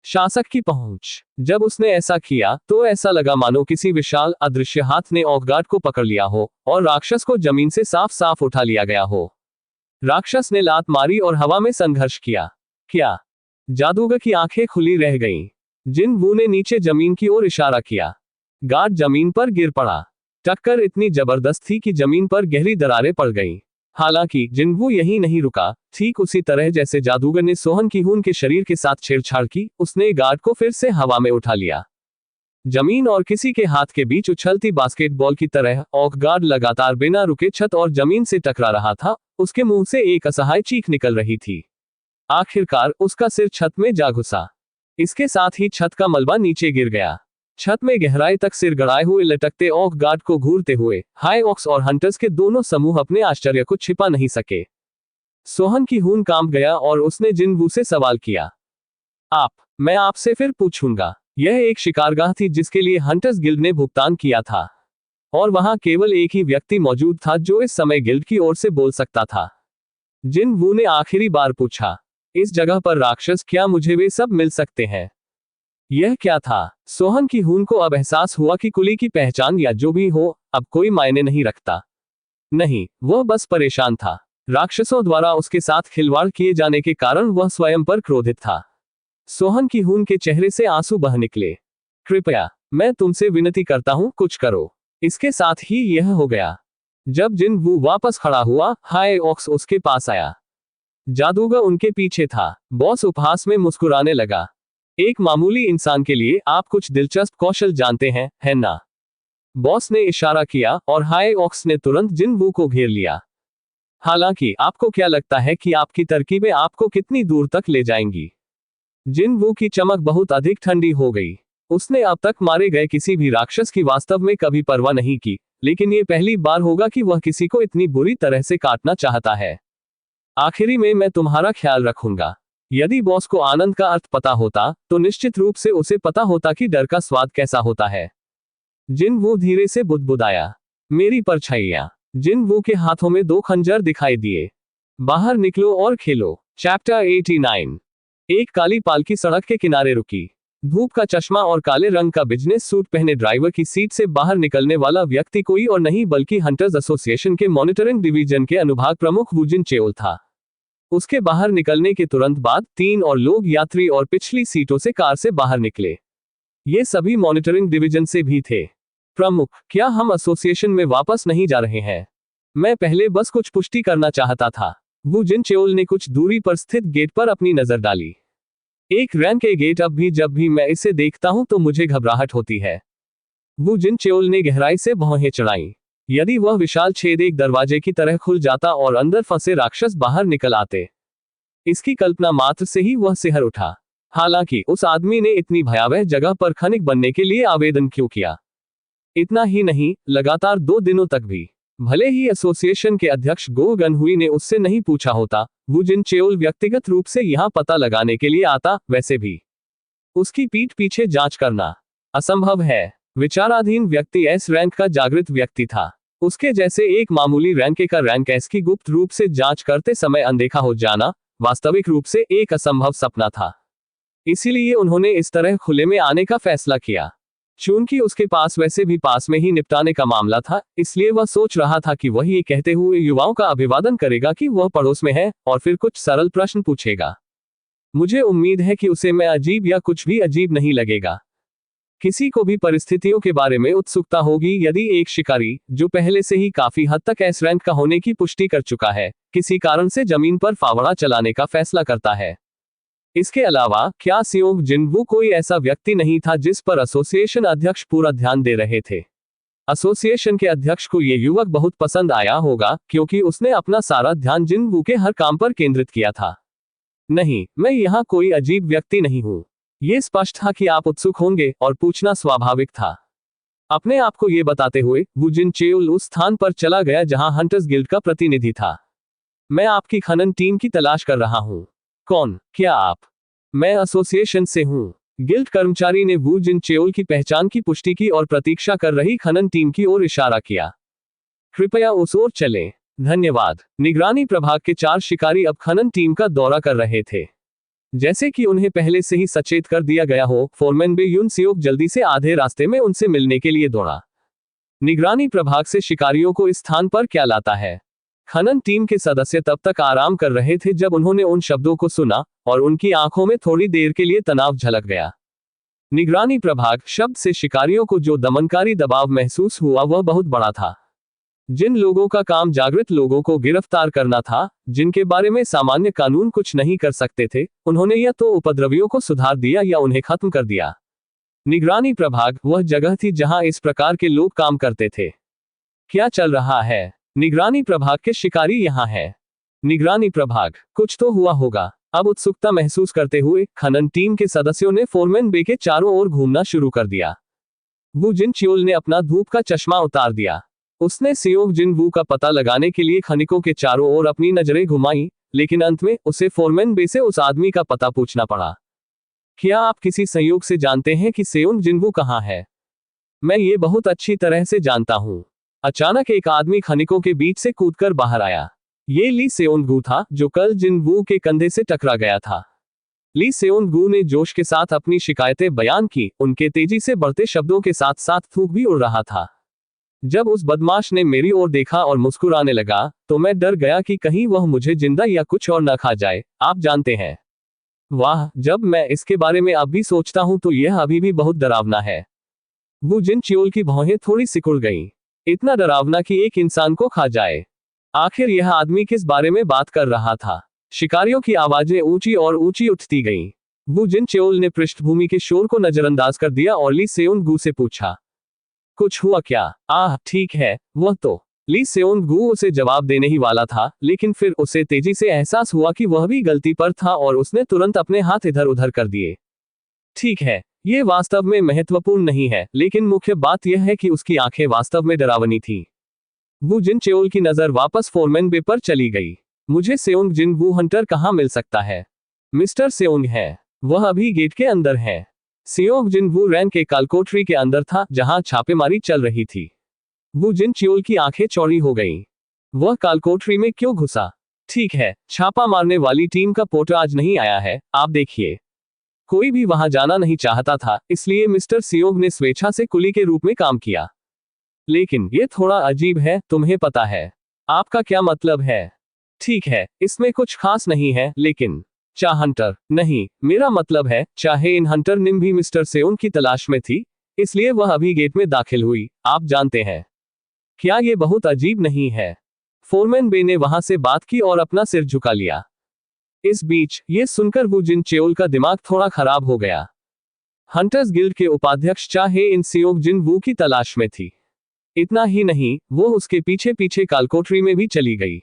शासक की पहुंच। जब उसने ऐसा किया तो ऐसा लगा मानो किसी विशाल अदृश्य हाथ ने ऑकगार्ड को पकड़ लिया हो और राक्षस को जमीन से साफ साफ उठा लिया गया हो। राक्षस ने लात मारी और हवा में संघर्ष किया। क्या? जादूगर की आंखें खुली रह गईं। जिनवू ने नीचे जमीन की ओर इशारा किया। गार्ड जमीन पर गिर पड़ा। टक्कर इतनी जबरदस्त थी कि जमीन पर गहरी दरारें पड़ गईं। हालांकि जिनवू यही नहीं रुका। ठीक उसी तरह जैसे जादूगर ने सोहन की हून के शरीर के साथ छेड़छाड़ की, उसने गार्ड को फिर से हवा में उठा लिया। जमीन और किसी के हाथ के बीच उछलती बास्केटबॉल की तरह ऑक गार्ड लगातार बिना रुके छत और जमीन से टकरा रहा था। उसके मुंह से एक असहाय चीख निकल रही थी। आखिरकार उसका सिर छत में जा घुसा। इसके साथ ही छत का मलबा नीचे गिर गया। छत में गहराई तक सिर गड़ाए हुए लटकते ऑक गार्ड को घूरते हुए हाई ऑक्स और हंटर्स के दोनों समूह अपने आश्चर्य को छिपा नहीं सके। सोहन की हून कांप गया और उसने जिनवू से सवाल किया। मैं आपसे फिर पूछूंगा। यह एक शिकारगाह थी जिसके लिए हंटर्स गिल्ड ने भुगतान किया था, और वहां केवल एक ही व्यक्ति मौजूद था जो इस समय गिल्ड की ओर से बोल सकता था। जिनवू ने आखिरी बार पूछा। इस जगह पर राक्षस, क्या मुझे वे सब मिल सकते हैं? यह क्या था? सोहन की हून को अब एहसास हुआ कि कुली की पहचान या जो भी हो, अब कोई मायने नहीं रखता। नहीं, वह बस परेशान था। राक्षसों द्वारा उसके साथ खिलवाड़ किए जाने के कारण वह स्वयं पर क्रोधित था। सोहन की हून के चेहरे से आंसू बह निकले। कृपया, मैं तुमसे विनती करता हूं, कुछ करो। इसके साथ ही यह हो गया। जब जिन वू वापस खड़ा हुआ, हाय ऑक्स उसके पास आया। जादूगर उनके पीछे था। बॉस उपहास में मुस्कुराने लगा। एक मामूली इंसान के लिए आप कुछ दिलचस्प कौशल जानते हैं, है ना? बॉस ने इशारा किया और हाय ऑक्स ने तुरंत जिन वू को घेर लिया। हालांकि आपको क्या लगता है कि आपकी तरकीबें आपको कितनी दूर तक ले जाएंगी? जिन वू की चमक बहुत अधिक ठंडी हो गई। उसने अब तक मारे गए किसी भी राक्षस की वास्तव में कभी परवाह नहीं की, लेकिन ये पहली बार होगा कि वह किसी को इतनी बुरी तरह से काटना चाहता है। आखिरी में मैं तुम्हारा ख्याल रखूंगा। यदि बॉस को आनंद का अर्थ पता होता, तो निश्चित रूप से उसे पता होता कि डर का स्वाद कैसा होता है। जिन वू धीरे से बुदबुदाया। मेरी परछाइयां। जिन वू के हाथों में 2 खंजर दिखाई दिए। बाहर निकलो और खेलो। चैप्टर 89। एक काली पालकी सड़क के किनारे रुकी। धूप का चश्मा और काले रंग का बिजनेस सूट पहने ड्राइवर की सीट से बाहर निकलने वाला व्यक्ति कोई और नहीं बल्कि हंटर्स एसोसिएशन के मॉनिटरिंग डिवीजन के अनुभाग प्रमुख वू जिन चेओल था। उसके बाहर निकलने के तुरंत बाद 3 और लोग यात्री और पिछली सीटों से कार से बाहर निकले। ये सभी मॉनिटरिंग डिवीजन से भी थे। प्रमुख, क्या हम एसोसिएशन में वापस नहीं जा रहे हैं? मैं पहले बस कुछ पुष्टि करना चाहता था। वू जिन चेओल ने कुछ दूरी पर स्थित गेट पर अपनी नजर डाली। एक रैंक के गेट, अब भी जब भी मैं इसे देखता हूं तो मुझे घबराहट होती है। वू जिन चेओल ने गहराई से भौहें चढ़ाई। यदि वह विशाल छेद एक दरवाजे की तरह खुल जाता और अंदर फंसे राक्षस बाहर निकल आते। इसकी कल्पना मात्र से ही वह सिहर उठा। हालांकि उस आदमी ने इतनी भयावह जगह पर खनिक बनने के लिए आवेदन क्यों किया? इतना ही नहीं, लगातार 2 दिनों तक भी। भले ही एसोसिएशन के अध्यक्ष गो गनहुई ने उससे नहीं पूछा होता, वू जिन चेओल व्यक्तिगत रूप से यहां पता लगाने के लिए आता, वैसे भी उसकी पीठ पीछे जांच करना असंभव है। विचाराधीन व्यक्ति एस रैंक का जागृत व्यक्ति था। उसके जैसे एक मामूली रैंक का रैंक एस की गुप्त रूप से जांच करते समय अनदेखा हो जाना वास्तविक रूप से एक असंभव सपना था। इसीलिए उन्होंने इस तरह खुले में आने का फैसला किया। चूंकि उसके पास वैसे भी पास में ही निपटाने का मामला था, इसलिए वह सोच रहा था कि वह ये कहते हुए युवाओं का अभिवादन करेगा कि वह पड़ोस में है और फिर कुछ सरल प्रश्न पूछेगा। मुझे उम्मीद है कि उसे मैं अजीब या कुछ भी अजीब नहीं लगेगा। किसी को भी परिस्थितियों के बारे में उत्सुकता होगी यदि एक शिकारी, जो पहले से ही काफी हद तक एस रैंक का होने की पुष्टि कर चुका है, किसी कारण से जमीन पर फावड़ा चलाने का फैसला करता है। इसके अलावा, क्या सियोंग जिन वू कोई ऐसा व्यक्ति नहीं था जिस पर एसोसिएशन अध्यक्ष पूरा ध्यान दे रहे थे? एसोसिएशन के अध्यक्ष को ये युवक बहुत पसंद आया होगा, क्योंकि उसने अपना सारा ध्यान जिन वू के हर काम पर केंद्रित किया था। नहीं, मैं यहाँ कोई अजीब व्यक्ति नहीं हूँ। ये स्पष्ट था कि आप उत्सुक होंगे और पूछना स्वाभाविक था। अपने आप को ये बताते हुए वू जिन चेओल उस स्थान पर चला गया जहां हंटर्स गिल्ड का प्रतिनिधि था। मैं आपकी खनन टीम की तलाश कर रहा हूँ। कौन? क्या आप? मैं एसोसिएशन से हूँ। गिल्ड कर्मचारी ने वू जिन चेओल की पहचान की पुष्टि की और प्रतीक्षा कर रही खनन टीम की ओर इशारा किया। कृपया उस ओर चलें। धन्यवाद। निगरानी प्रभाग के 4 शिकारी अब खनन टीम का दौरा कर रहे थे। जैसे कि उन्हें पहले से ही सचेत कर दिया गया हो, फोरमैन बे युन सियोक जल्दी से आधे रास्ते में उनसे मिलने के लिए दौड़ा। निगरानी प्रभाग से शिकारियों को इस स्थान पर क्या लाता है? खनन टीम के सदस्य तब तक आराम कर रहे थे जब उन्होंने उन शब्दों को सुना, और उनकी आंखों में थोड़ी देर के लिए तनाव झलक गया। निगरानी प्रभाग शब्द से शिकारियों को जो दमनकारी दबाव महसूस हुआ वह बहुत बड़ा था। जिन लोगों का काम जागृत लोगों को गिरफ्तार करना था, जिनके बारे में सामान्य कानून कुछ नहीं कर सकते थे, उन्होंने या तो उपद्रवियों को सुधार दिया या उन्हें खत्म कर दिया। निगरानी प्रभाग वह जगह थी जहां इस प्रकार के लोग काम करते थे। क्या चल रहा है? निगरानी प्रभाग के शिकारी यहाँ हैं। निगरानी प्रभाग, कुछ तो हुआ होगा। अब उत्सुकता महसूस करते हुए खनन टीम के सदस्यों ने फोरमैन बे के चारों ओर घूमना शुरू कर दिया। वू जिन चेओल ने अपना धूप का चश्मा उतार दिया। उसने सियोंग जिन वू का पता लगाने के लिए खनिकों के चारों ओर अपनी नजरें घुमाई, लेकिन अंत में उसे फोरमैन बे से उस आदमी का पता पूछना पड़ा। क्या आप किसी संयोग से जानते हैं कि सियोंग जिन वू कहाँ है? मैं ये बहुत अच्छी तरह से जानता हूँ। अचानक एक आदमी खनिकों के बीच से कूदकर बाहर आया। ये ली सेओनगू था जो कल जिन वू के कंधे से टकरा गया था। ली सेओनगू ने जोश के साथ अपनी शिकायतें बयान की, उनके तेजी से बढ़ते शब्दों के साथ साथ थूक भी उड़ रहा था। जब उस बदमाश ने मेरी ओर देखा और मुस्कुराने लगा, तो मैं डर गया कि कहीं वह मुझे जिंदा या कुछ और न खा जाए, आप जानते हैं। वाह, जब मैं इसके बारे में अब भी सोचता हूं तो यह अभी भी बहुत डरावना है। वू जिन चियोल की भौहें थोड़ी सिकुड़ गईं। इतना डरावना कि एक इंसान को खा जाए। आखिर यह आदमी किस बारे में बात कर रहा था? शिकारियों की आवाजें ऊंची और ऊंची उठती गईं। वू जिन चियोल ने पृष्ठभूमि के शोर को नजरअंदाज कर दिया और ली सेओनगू से पूछा, कुछ हुआ क्या? आह, ठीक है, वह तो। ली सेओनगू उसे जवाब देने ही वाला था, लेकिन फिर उसे तेजी से एहसास हुआ कि वह भी गलती पर था और उसने तुरंत अपने हाथ इधर उधर कर दिए। ठीक है, ये वास्तव में महत्वपूर्ण नहीं है, लेकिन मुख्य बात यह है कि उसकी आंखें वास्तव में डरावनी थी। वू जिन चियोल की नजर वापस फोरमैन बे पर चली गई। मुझे सेओंग जिन वू हंटर कहाँ मिल सकता है? मिस्टर सेओंग है। वह अभी गेट के अंदर है। सेओंग जिन वू रैन के कालकोठरी के अंदर था जहां छापेमारी चल रही थी। वू जिन चियोल की आंखें चौड़ी हो गईं। वह कालकोठरी में क्यों घुसा? ठीक है, छापा मारने वाली टीम का पोर्टर आज नहीं आया है, आप देखिए। कोई भी वहां जाना नहीं चाहता था, इसलिए मिस्टर सियोंग ने स्वेच्छा से कुली के रूप में काम किया। लेकिन ये थोड़ा अजीब है, तुम्हें पता है। आपका क्या मतलब है? ठीक है, इसमें कुछ खास नहीं है, लेकिन हंटर नहीं, मेरा मतलब है, चाहे इन हंटर निम भी मिस्टर सेओंग की तलाश में थी, इसलिए वह अभी गेट में दाखिल हुई, आप जानते हैं। क्या ये बहुत अजीब नहीं है? फोरमैन बे ने वहां से बात की और अपना सिर झुका लिया। इस बीच ये सुनकर वू जिन चियोल का दिमाग थोड़ा खराब हो गया। हंटर्स गिल्ड के उपाध्यक्ष चाहे इन सियोंग जिन वू की तलाश में थी। इतना ही नहीं, वो उसके पीछे पीछे कालकोठरी में भी चली गई।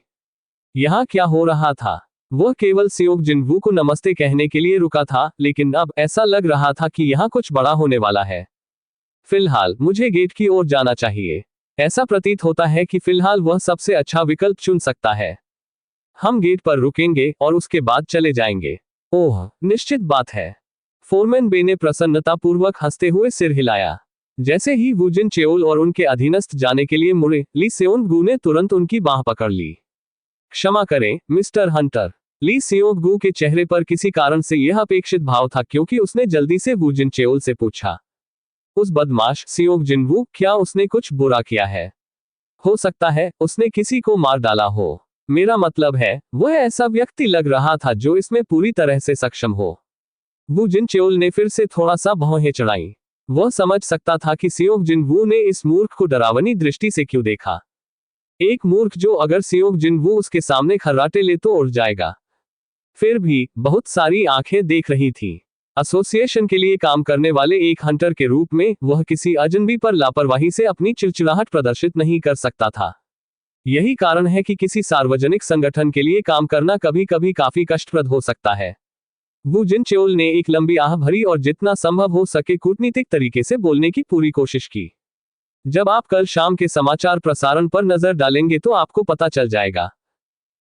यहाँ क्या हो रहा था? वह केवल सियोंग जिन वू को नमस्ते कहने के लिए रुका था, लेकिन अब ऐसा लग रहा था कि यहाँ कुछ बड़ा होने वाला है। फिलहाल मुझे गेट की ओर जाना चाहिए। ऐसा प्रतीत होता है कि फिलहाल वह सबसे अच्छा विकल्प चुन सकता है। हम गेट पर रुकेंगे और उसके बाद चले जाएंगे। ओह, निश्चित बात है। फोरमैन बे ने प्रसन्नतापूर्वक हंसते हुए सिर हिलाया। जैसे ही वू जिन चियोल और उनके अधीनस्थ जाने के लिए मुड़े, ली सेओनगू ने तुरंत उनकी बाह पकड़ ली। क्षमा करें, मिस्टर हंटर। ली सेओनगू के चेहरे पर किसी कारण से यह अपेक्षित भाव था, क्योंकि उसने जल्दी से वू जिन चियोल से पूछा, उस बदमाश सियोंग जिनवू, क्या उसने कुछ बुरा किया है? हो सकता है उसने किसी को मार डाला हो। मेरा मतलब है, वह ऐसा व्यक्ति लग रहा था जो इसमें पूरी तरह से सक्षम हो। वू जिन चियोल ने फिर से थोड़ा सा भौहें चढ़ाई। वह समझ सकता था कि सियोंग जिन वू ने इस मूर्ख को डरावनी दृष्टि से क्यों देखा। एक मूर्ख जो अगर सियोंग जिन वू उसके सामने खर्राटे ले तो उड़ जाएगा। फिर भी बहुत सारी आंखें देख रही थी। एसोसिएशन के लिए काम करने वाले एक हंटर के रूप में वह किसी अजनबी पर लापरवाही से अपनी चिड़चिड़ाहट प्रदर्शित नहीं कर सकता था। यही कारण है कि किसी सार्वजनिक संगठन के लिए काम करना कभी कभी काफी कष्टप्रद हो सकता है। वू जिन चियोल ने एक लंबी आह भरी और जितना संभव हो सके कूटनीतिक तरीके से बोलने की पूरी कोशिश की। जब आप कल शाम के समाचार प्रसारण पर नजर डालेंगे तो आपको पता चल जाएगा।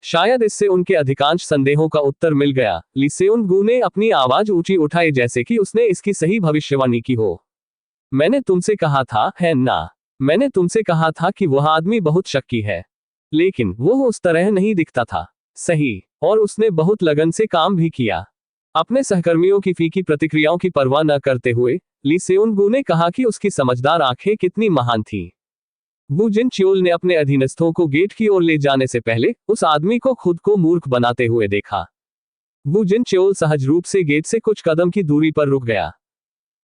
शायद इससे उनके अधिकांश संदेहों का उत्तर मिल गया। ली सेओनगू ने अपनी आवाज ऊंची उठाई जैसे कि उसने इसकी सही भविष्यवाणी की हो। मैंने तुमसे कहा था, है ना? मैंने तुमसे कहा था कि वह आदमी बहुत शक्की है। लेकिन वह उस तरह नहीं दिखता था। सही, और उसने बहुत लगन से काम भी किया। अपने सहकर्मियों की फीकी प्रतिक्रियाओं की परवाह न करते हुए ली सेओनगू ने कहा कि उसकी समझदार आंखें कितनी महान थीं। वू जिन चियोल ने अपने अधीनस्थों को गेट की ओर ले जाने से पहले उस आदमी को खुद को मूर्ख बनाते हुए देखा। वू जिन चियोल सहज रूप से गेट से कुछ कदम की दूरी पर रुक गया।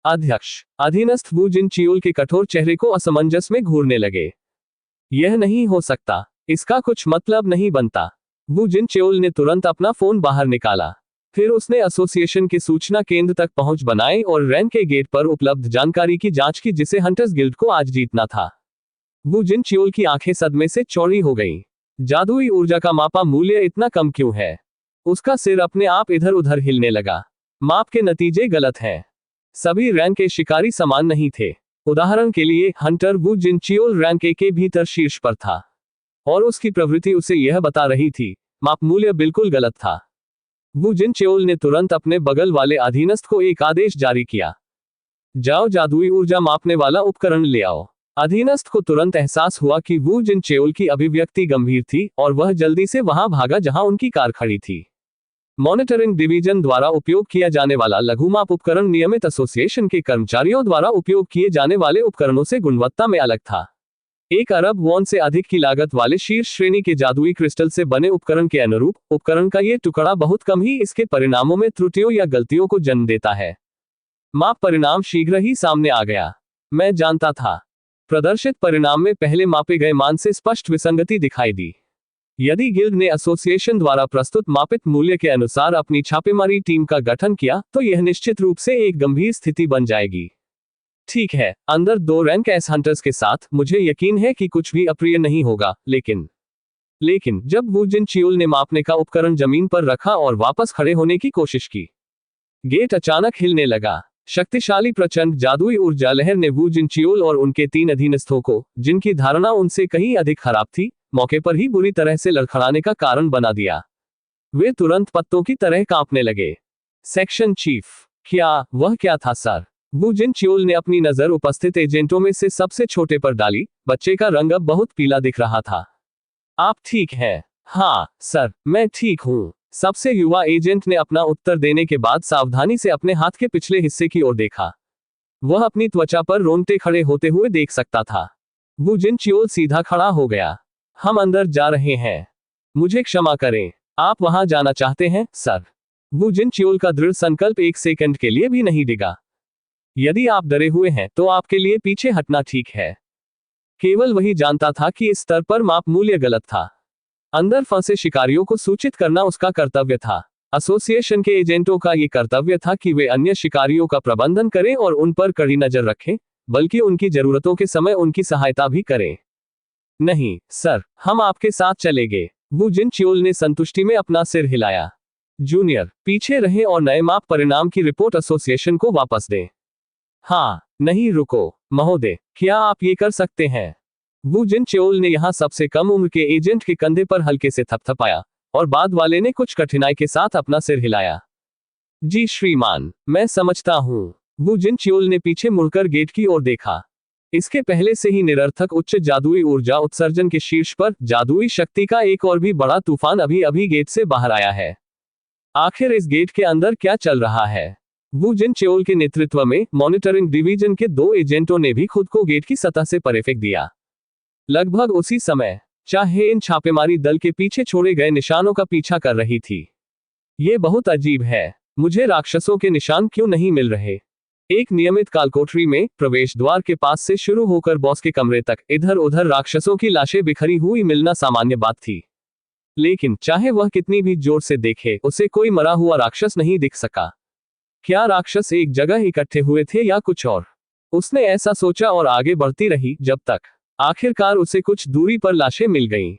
अध्यक्ष, अधीनस्थ वू जिन चियोल के कठोर चेहरे को असमंजस में घूरने लगे। यह नहीं हो सकता, इसका कुछ मतलब नहीं बनता। वू जिन चियोल ने तुरंत अपना फोन बाहर निकाला। फिर उसने एसोसिएशन के सूचना केंद्र तक पहुंच बनाई और रैन के गेट पर उपलब्ध जानकारी की जांच की, जिसे हंटर्स गिल्ड को आज जीतना था। वू जिन चियोल की आंखें सदमे से चौड़ी हो गईं। जादुई ऊर्जा का मापा मूल्य इतना कम क्यों है? उसका सिर अपने आप इधर उधर हिलने लगा। माप के नतीजे गलत हैं। सभी रैंक के शिकारी समान नहीं थे। उदाहरण के लिए हंटर वू जिन चियोल रैंक के भीतर शीर्ष पर था, और उसकी प्रवृत्ति उसे यह बता रही थी, माप मूल्य बिल्कुल गलत था। वू जिन चियोल ने तुरंत अपने बगल वाले अधीनस्थ को एक आदेश जारी किया, जाओ जादुई ऊर्जा मापने वाला उपकरण ले आओ। अधीनस्थ को तुरंत एहसास हुआ कि वू जिन चेओल की अभिव्यक्ति गंभीर थी और वह जल्दी से वहां भागा जहां उनकी कार खड़ी थी। मॉनिटरिंग डिवीजन द्वारा उपयोग किया जाने वाला लघुमाप उपकरण नियमित एसोसिएशन के कर्मचारियों द्वारा उपयोग किए जाने वाले उपकरणों से गुणवत्ता में अलग था। 1 अरब वॉन से अधिक की लागत वाले शीर्ष श्रेणी के जादुई क्रिस्टल से बने उपकरण के अनुरूप उपकरण का ये टुकड़ा बहुत कम ही इसके परिणामों में त्रुटियों या गलतियों को जन्म देता है। माप परिणाम शीघ्र ही सामने आ गया। मैं जानता था। प्रदर्शित परिणाम में पहले मापे गए मान से स्पष्ट विसंगति दिखाई दी। यदि गिल्ड ने एसोसिएशन द्वारा प्रस्तुत मापित मूल्य के अनुसार अपनी छापेमारी टीम का गठन किया तो यह निश्चित रूप से एक गंभीर स्थिति बन जाएगी। ठीक है, अंदर 2 रैंक एस हंटर्स के साथ मुझे यकीन है कि कुछ भी अप्रिय नहीं होगा, लेकिन जब वू जिन चियोल ने मापने का उपकरण जमीन पर रखा और वापस खड़े होने की कोशिश की, गेट अचानक हिलने लगा। शक्तिशाली प्रचंड जादुई ऊर्जा लहर ने वू जिन चियोल और उनके 3 अधीनस्थों को, जिनकी धारणा उनसे कहीं अधिक खराब थी, मौके पर ही बुरी तरह से लड़खड़ाने का कारण बना दिया। वे तुरंत पत्तों की तरह कांपने लगे। सेक्शन चीफ, वह क्या था सर? वू जिन चियोल ने अपनी नजर उपस्थित एजेंटों में से सबसे छोटे पर डाली। बच्चे का रंग अब बहुत पीला दिख रहा था। आप ठीक हैं? हाँ सर, मैं ठीक हूँ। सबसे युवा एजेंट ने अपना उत्तर देने के बाद सावधानी से अपने हाथ के पिछले हिस्से की ओर देखा। वह अपनी त्वचा पर रोंगटे खड़े होते हुए देख सकता था। वू जिन चियोल सीधा खड़ा हो गया। हम अंदर जा रहे हैं। मुझे क्षमा करें, आप वहां जाना चाहते हैं सर? वू जिन चियोल का दृढ़ संकल्प 1 सेकंड के लिए भी नहीं डिगा। यदि आप डरे हुए हैं तो आपके लिए पीछे हटना ठीक है। केवल वही जानता था कि इस स्तर पर माप मूल्य गलत था। अंदर फंसे शिकारियों को सूचित करना उसका कर्तव्य था। एसोसिएशन के एजेंटों का ये कर्तव्य था कि वे अन्य शिकारियों का प्रबंधन करें और उन पर कड़ी नजर रखें, बल्कि उनकी जरूरतों के समय उनकी सहायता भी करें। नहीं सर, हम आपके साथ चलेंगे। वू जिन चियोल ने संतुष्टि में अपना सिर हिलाया। जूनियर, पीछे रहें और नए माप परिणाम की रिपोर्ट एसोसिएशन को वापस दें। हाँ, नहीं रुको महोदय, क्या आप ये कर सकते हैं? वू जिन चियोल ने यहाँ सबसे कम उम्र के एजेंट के कंधे पर हल्के से थपथपाया और बाद वाले ने कुछ कठिनाई के साथ अपना सिर हिलाया। जी श्रीमान, मैं समझता हूँ। वू जिन चियोल ने पीछे मुड़कर गेट की ओर देखा। इसके पहले से ही निरर्थक उच्च जादुई ऊर्जा उत्सर्जन के शीर्ष पर जादुई शक्ति का एक और भी बड़ा तूफान अभी अभी गेट से बाहर आया है। आखिर इस गेट के अंदर क्या चल रहा है? वू जिन चियोल के नेतृत्व में मॉनिटरिंग डिवीजन के 2 एजेंटों ने भी खुद को गेट की सतह से परे फेंक दिया। लगभग उसी समय चाहे इन छापेमारी दल के पीछे छोड़े गए निशानों का पीछा कर रही थी। ये बहुत अजीब है। मुझे राक्षसों के निशान क्यों नहीं मिल रहे? एक नियमित कालकोठरी में प्रवेश द्वार के पास से शुरू होकर बॉस के कमरे तक इधर उधर राक्षसों की लाशें बिखरी हुई मिलना सामान्य बात थी। लेकिन चाहे वह कितनी भी जोर से देखे, उसे कोई मरा हुआ राक्षस नहीं दिख सका। क्या राक्षस एक जगह इकट्ठे हुए थे या कुछ और? उसने ऐसा सोचा और आगे बढ़ती रही जब तक आखिरकार उसे कुछ दूरी पर लाशें मिल गईं।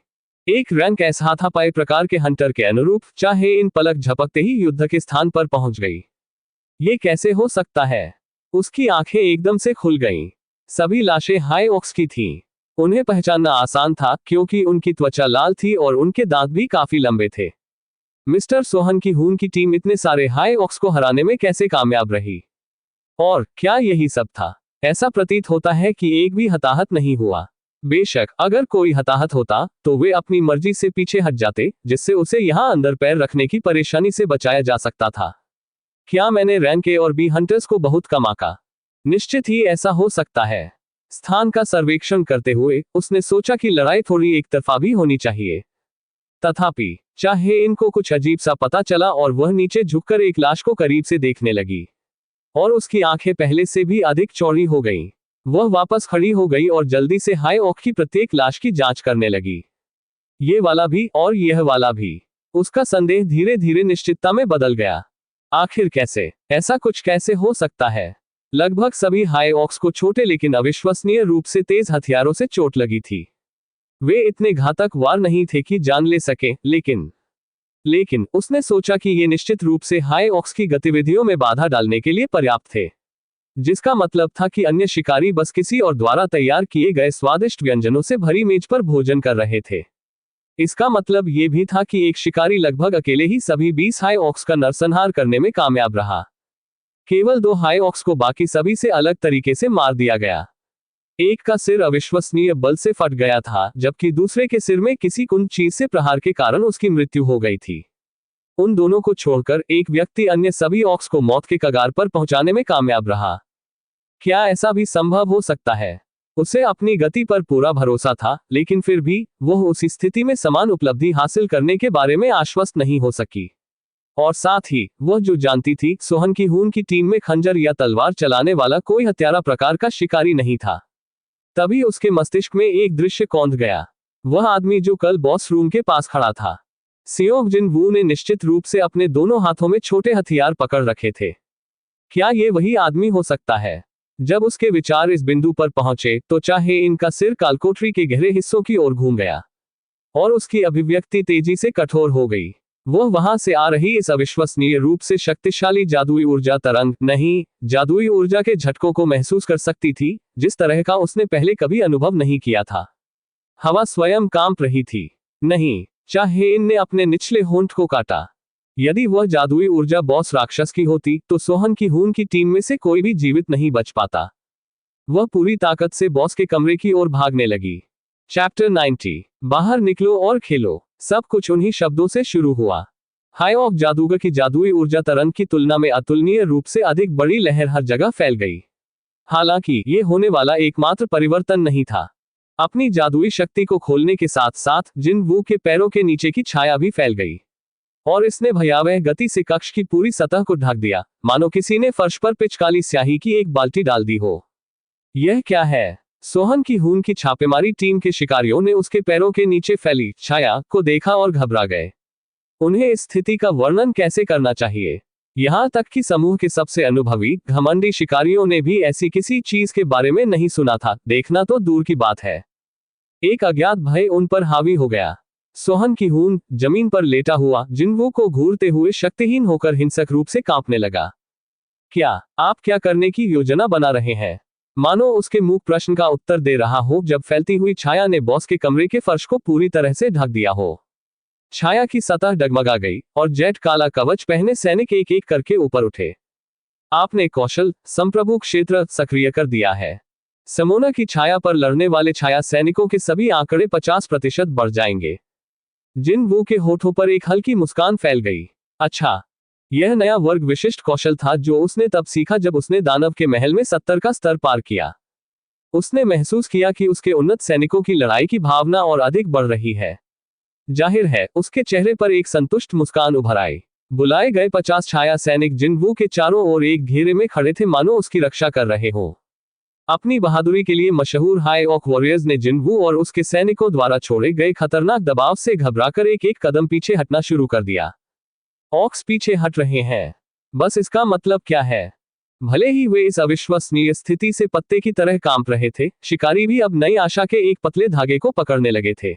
एक रैंक एस हाथापाई प्रकार के हंटर के अनुरूप चाहे इन पलक झपकते ही युद्ध के स्थान पर पहुंच गई। ये कैसे हो सकता है? उसकी आंखें एकदम से खुल गईं। सभी लाशें हाई ऑक्स की थीं। उन्हें पहचानना आसान था क्योंकि उनकी त्वचा लाल थी और उनके दांत भी काफी लंबे थे। मिस्टर सोहन की खून की टीम इतने सारे हाई ऑक्स को हराने में कैसे कामयाब रही? और क्या यही सब था? ऐसा प्रतीत होता है कि एक भी हताहत नहीं हुआ। बेशक अगर कोई हताहत होता तो वे अपनी मर्जी से पीछे हट जाते, जिससे उसे यहां अंदर पैर रखने की परेशानी से बचाया जा सकता था। क्या मैंने रैंक ए और बी हंटर्स को बहुत कम आंका? निश्चित ही ऐसा हो सकता है। स्थान का सर्वेक्षण करते हुए उसने सोचा कि लड़ाई थोड़ी एक तरफा भी होनी चाहिए। तथापि चाहे इनको कुछ अजीब सा पता चला और वह नीचे झुककर एक लाश को करीब से देखने लगी और उसकी आंखें पहले से भी अधिक चौड़ी हो गईं। वह वापस खड़ी हो गई और जल्दी से हाई ऑक की प्रत्येक लाश की जांच करने लगी। ये वाला भी और यह वाला भी। उसका संदेह धीरे धीरे निश्चितता में बदल गया। आखिर कैसे? ऐसा कुछ कैसे हो सकता है? लगभग सभी हाई ऑक्स को छोटे लेकिन अविश्वसनीय रूप से तेज हथियारों से चोट लगी थी। वे इतने घातक वार नहीं थे कि जान ले सके, लेकिन उसने सोचा कि ये निश्चित रूप से हाई ऑक्स की गतिविधियों में बाधा डालने के लिए पर्याप्त थे, जिसका मतलब था कि अन्य शिकारी बस किसी और द्वारा तैयार किए गए स्वादिष्ट व्यंजनों से भरी मेज पर भोजन कर रहे थे। इसका मतलब ये भी था कि एक शिकारी लगभग अकेले ही सभी 20 हाई ऑक्स का नरसंहार करने में कामयाब रहा। केवल 2 हाई ऑक्स को बाकी सभी से अलग तरीके से मार दिया गया। एक का सिर अविश्वसनीय बल से फट गया था, जबकि दूसरे के सिर में किसी कुंद चीज से प्रहार के कारण उसकी मृत्यु हो गई थी। उन दोनों को छोड़कर एक व्यक्ति अन्य सभी ऑक्स को मौत के कगार पर पहुंचाने में कामयाब रहा। क्या ऐसा भी संभव हो सकता है? उसे अपनी गति पर पूरा भरोसा था, लेकिन फिर भी वह उस स्थिति में समान उपलब्धि हासिल करने के बारे में आश्वस्त नहीं हो सकी। और साथ ही वह जो जानती थी, सोहन की हून की टीम में खंजर या तलवार चलाने वाला कोई हत्यारा प्रकार का शिकारी नहीं था। तभी उसके मस्तिष्क में एक दृश्य कौंध गया। वह आदमी जो कल बॉस रूम के पास खड़ा था। सियोंग जिन वू ने निश्चित रूप से अपने दोनों हाथों में छोटे हथियार पकड़ रखे थे। क्या ये वही आदमी हो सकता है? जब उसके विचार इस बिंदु पर पहुंचे तो चाहे इनका सिर कालकोठरी के गहरे हिस्सों की ओर घूम गया और उसकी अभिव्यक्ति तेजी से कठोर हो गई। वह वहां से आ रही इस अविश्वसनीय रूप से शक्तिशाली जादुई ऊर्जा तरंग नहीं, जादुई ऊर्जा के झटकों को महसूस कर सकती थी, जिस तरह का उसने पहले कभी अनुभव नहीं किया था। हवा स्वयं कांप रही थी। नहीं, चाहे इनने अपने निचले होंठ को काटा। यदि वह जादुई ऊर्जा बॉस राक्षस की होती तो सोहन की हून की टीम में से कोई भी जीवित नहीं बच पाता। वह पूरी ताकत से बॉस के कमरे की ओर भागने लगी। चैप्टर 90 बाहर निकलो और खेलो। सब कुछ उन्हीं शब्दों से शुरू हुआ। हाईऑक जादूगर की जादुई ऊर्जा तरंग की तुलना में अतुलनीय रूप से अधिक बड़ी लहर हर जगह फैल गई। हालांकि ये होने वाला एकमात्र परिवर्तन नहीं था। अपनी जादुई शक्ति को खोलने के साथ साथ जिन वू के पैरों के नीचे की छाया भी फैल गई और इसने भयावह गति से कक्ष की पूरी सतह को ढक दिया, मानो किसी ने फर्श पर पिचकाली स्याही की एक बाल्टी डाल दी हो। यह क्या है? सोहन की हून की छापेमारी टीम के शिकारियों ने उसके पैरों के नीचे फैली छाया को देखा और घबरा गए। उन्हें इस स्थिति का वर्णन कैसे करना चाहिए? यहां तक कि समूह के सबसे अनुभवी घमंडी शिकारियों ने भी ऐसी किसी चीज के बारे में नहीं सुना था, देखना तो दूर की बात है। एक अज्ञात भय उन पर हावी हो गया। सोहन की हून जमीन पर लेटा हुआ जिन्वू को घूरते हुए शक्तिहीन होकर हिंसक रूप से कांपने लगा। क्या आप क्या करने की योजना बना रहे हैं? मानो उसके मुंह प्रश्न का उत्तर दे रहा हो जब फैलती हुई छाया ने बॉस के कमरे के फर्श को पूरी तरह से ढक दिया हो। छाया की सतह डगमगा गई और जेट काला कवच पहने सैनिक एक एक करके ऊपर उठे। आपने कौशल संप्रभु क्षेत्र सक्रिय कर दिया है। समोना की छाया पर लड़ने वाले छाया सैनिकों के सभी आंकड़े 50% बढ़ जाएंगे। जिन वू के होठों पर एक हल्की मुस्कान फैल गई। अच्छा, यह नया वर्ग विशिष्ट कौशल था जो उसने तब सीखा जब उसने दानव के महल में 70 का स्तर पार किया। उसने महसूस किया कि उसके उन्नत सैनिकों की लड़ाई की भावना और अधिक बढ़ रही है। जाहिर है, उसके चेहरे पर एक संतुष्ट मुस्कान उभर आई। बुलाए गए 50 छाया सैनिक जिन वू के चारों ओर एक घेरे में खड़े थे, मानो उसकी रक्षा कर रहे हो। अपनी बहादुरी के लिए मशहूर हाई ऑक वॉरियर्स ने जिन वू और उसके सैनिकों द्वारा छोड़े गए खतरनाक दबाव से घबराकर एक एक कदम पीछे हटना शुरू कर दिया। ऑक्स पीछे हट रहे हैं। बस इसका मतलब क्या है? भले ही वे इस अविश्वसनीय स्थिति से पत्ते की तरह कांप रहे थे, शिकारी भी अब नई आशा के एक पतले धागे को पकड़ने लगे थे।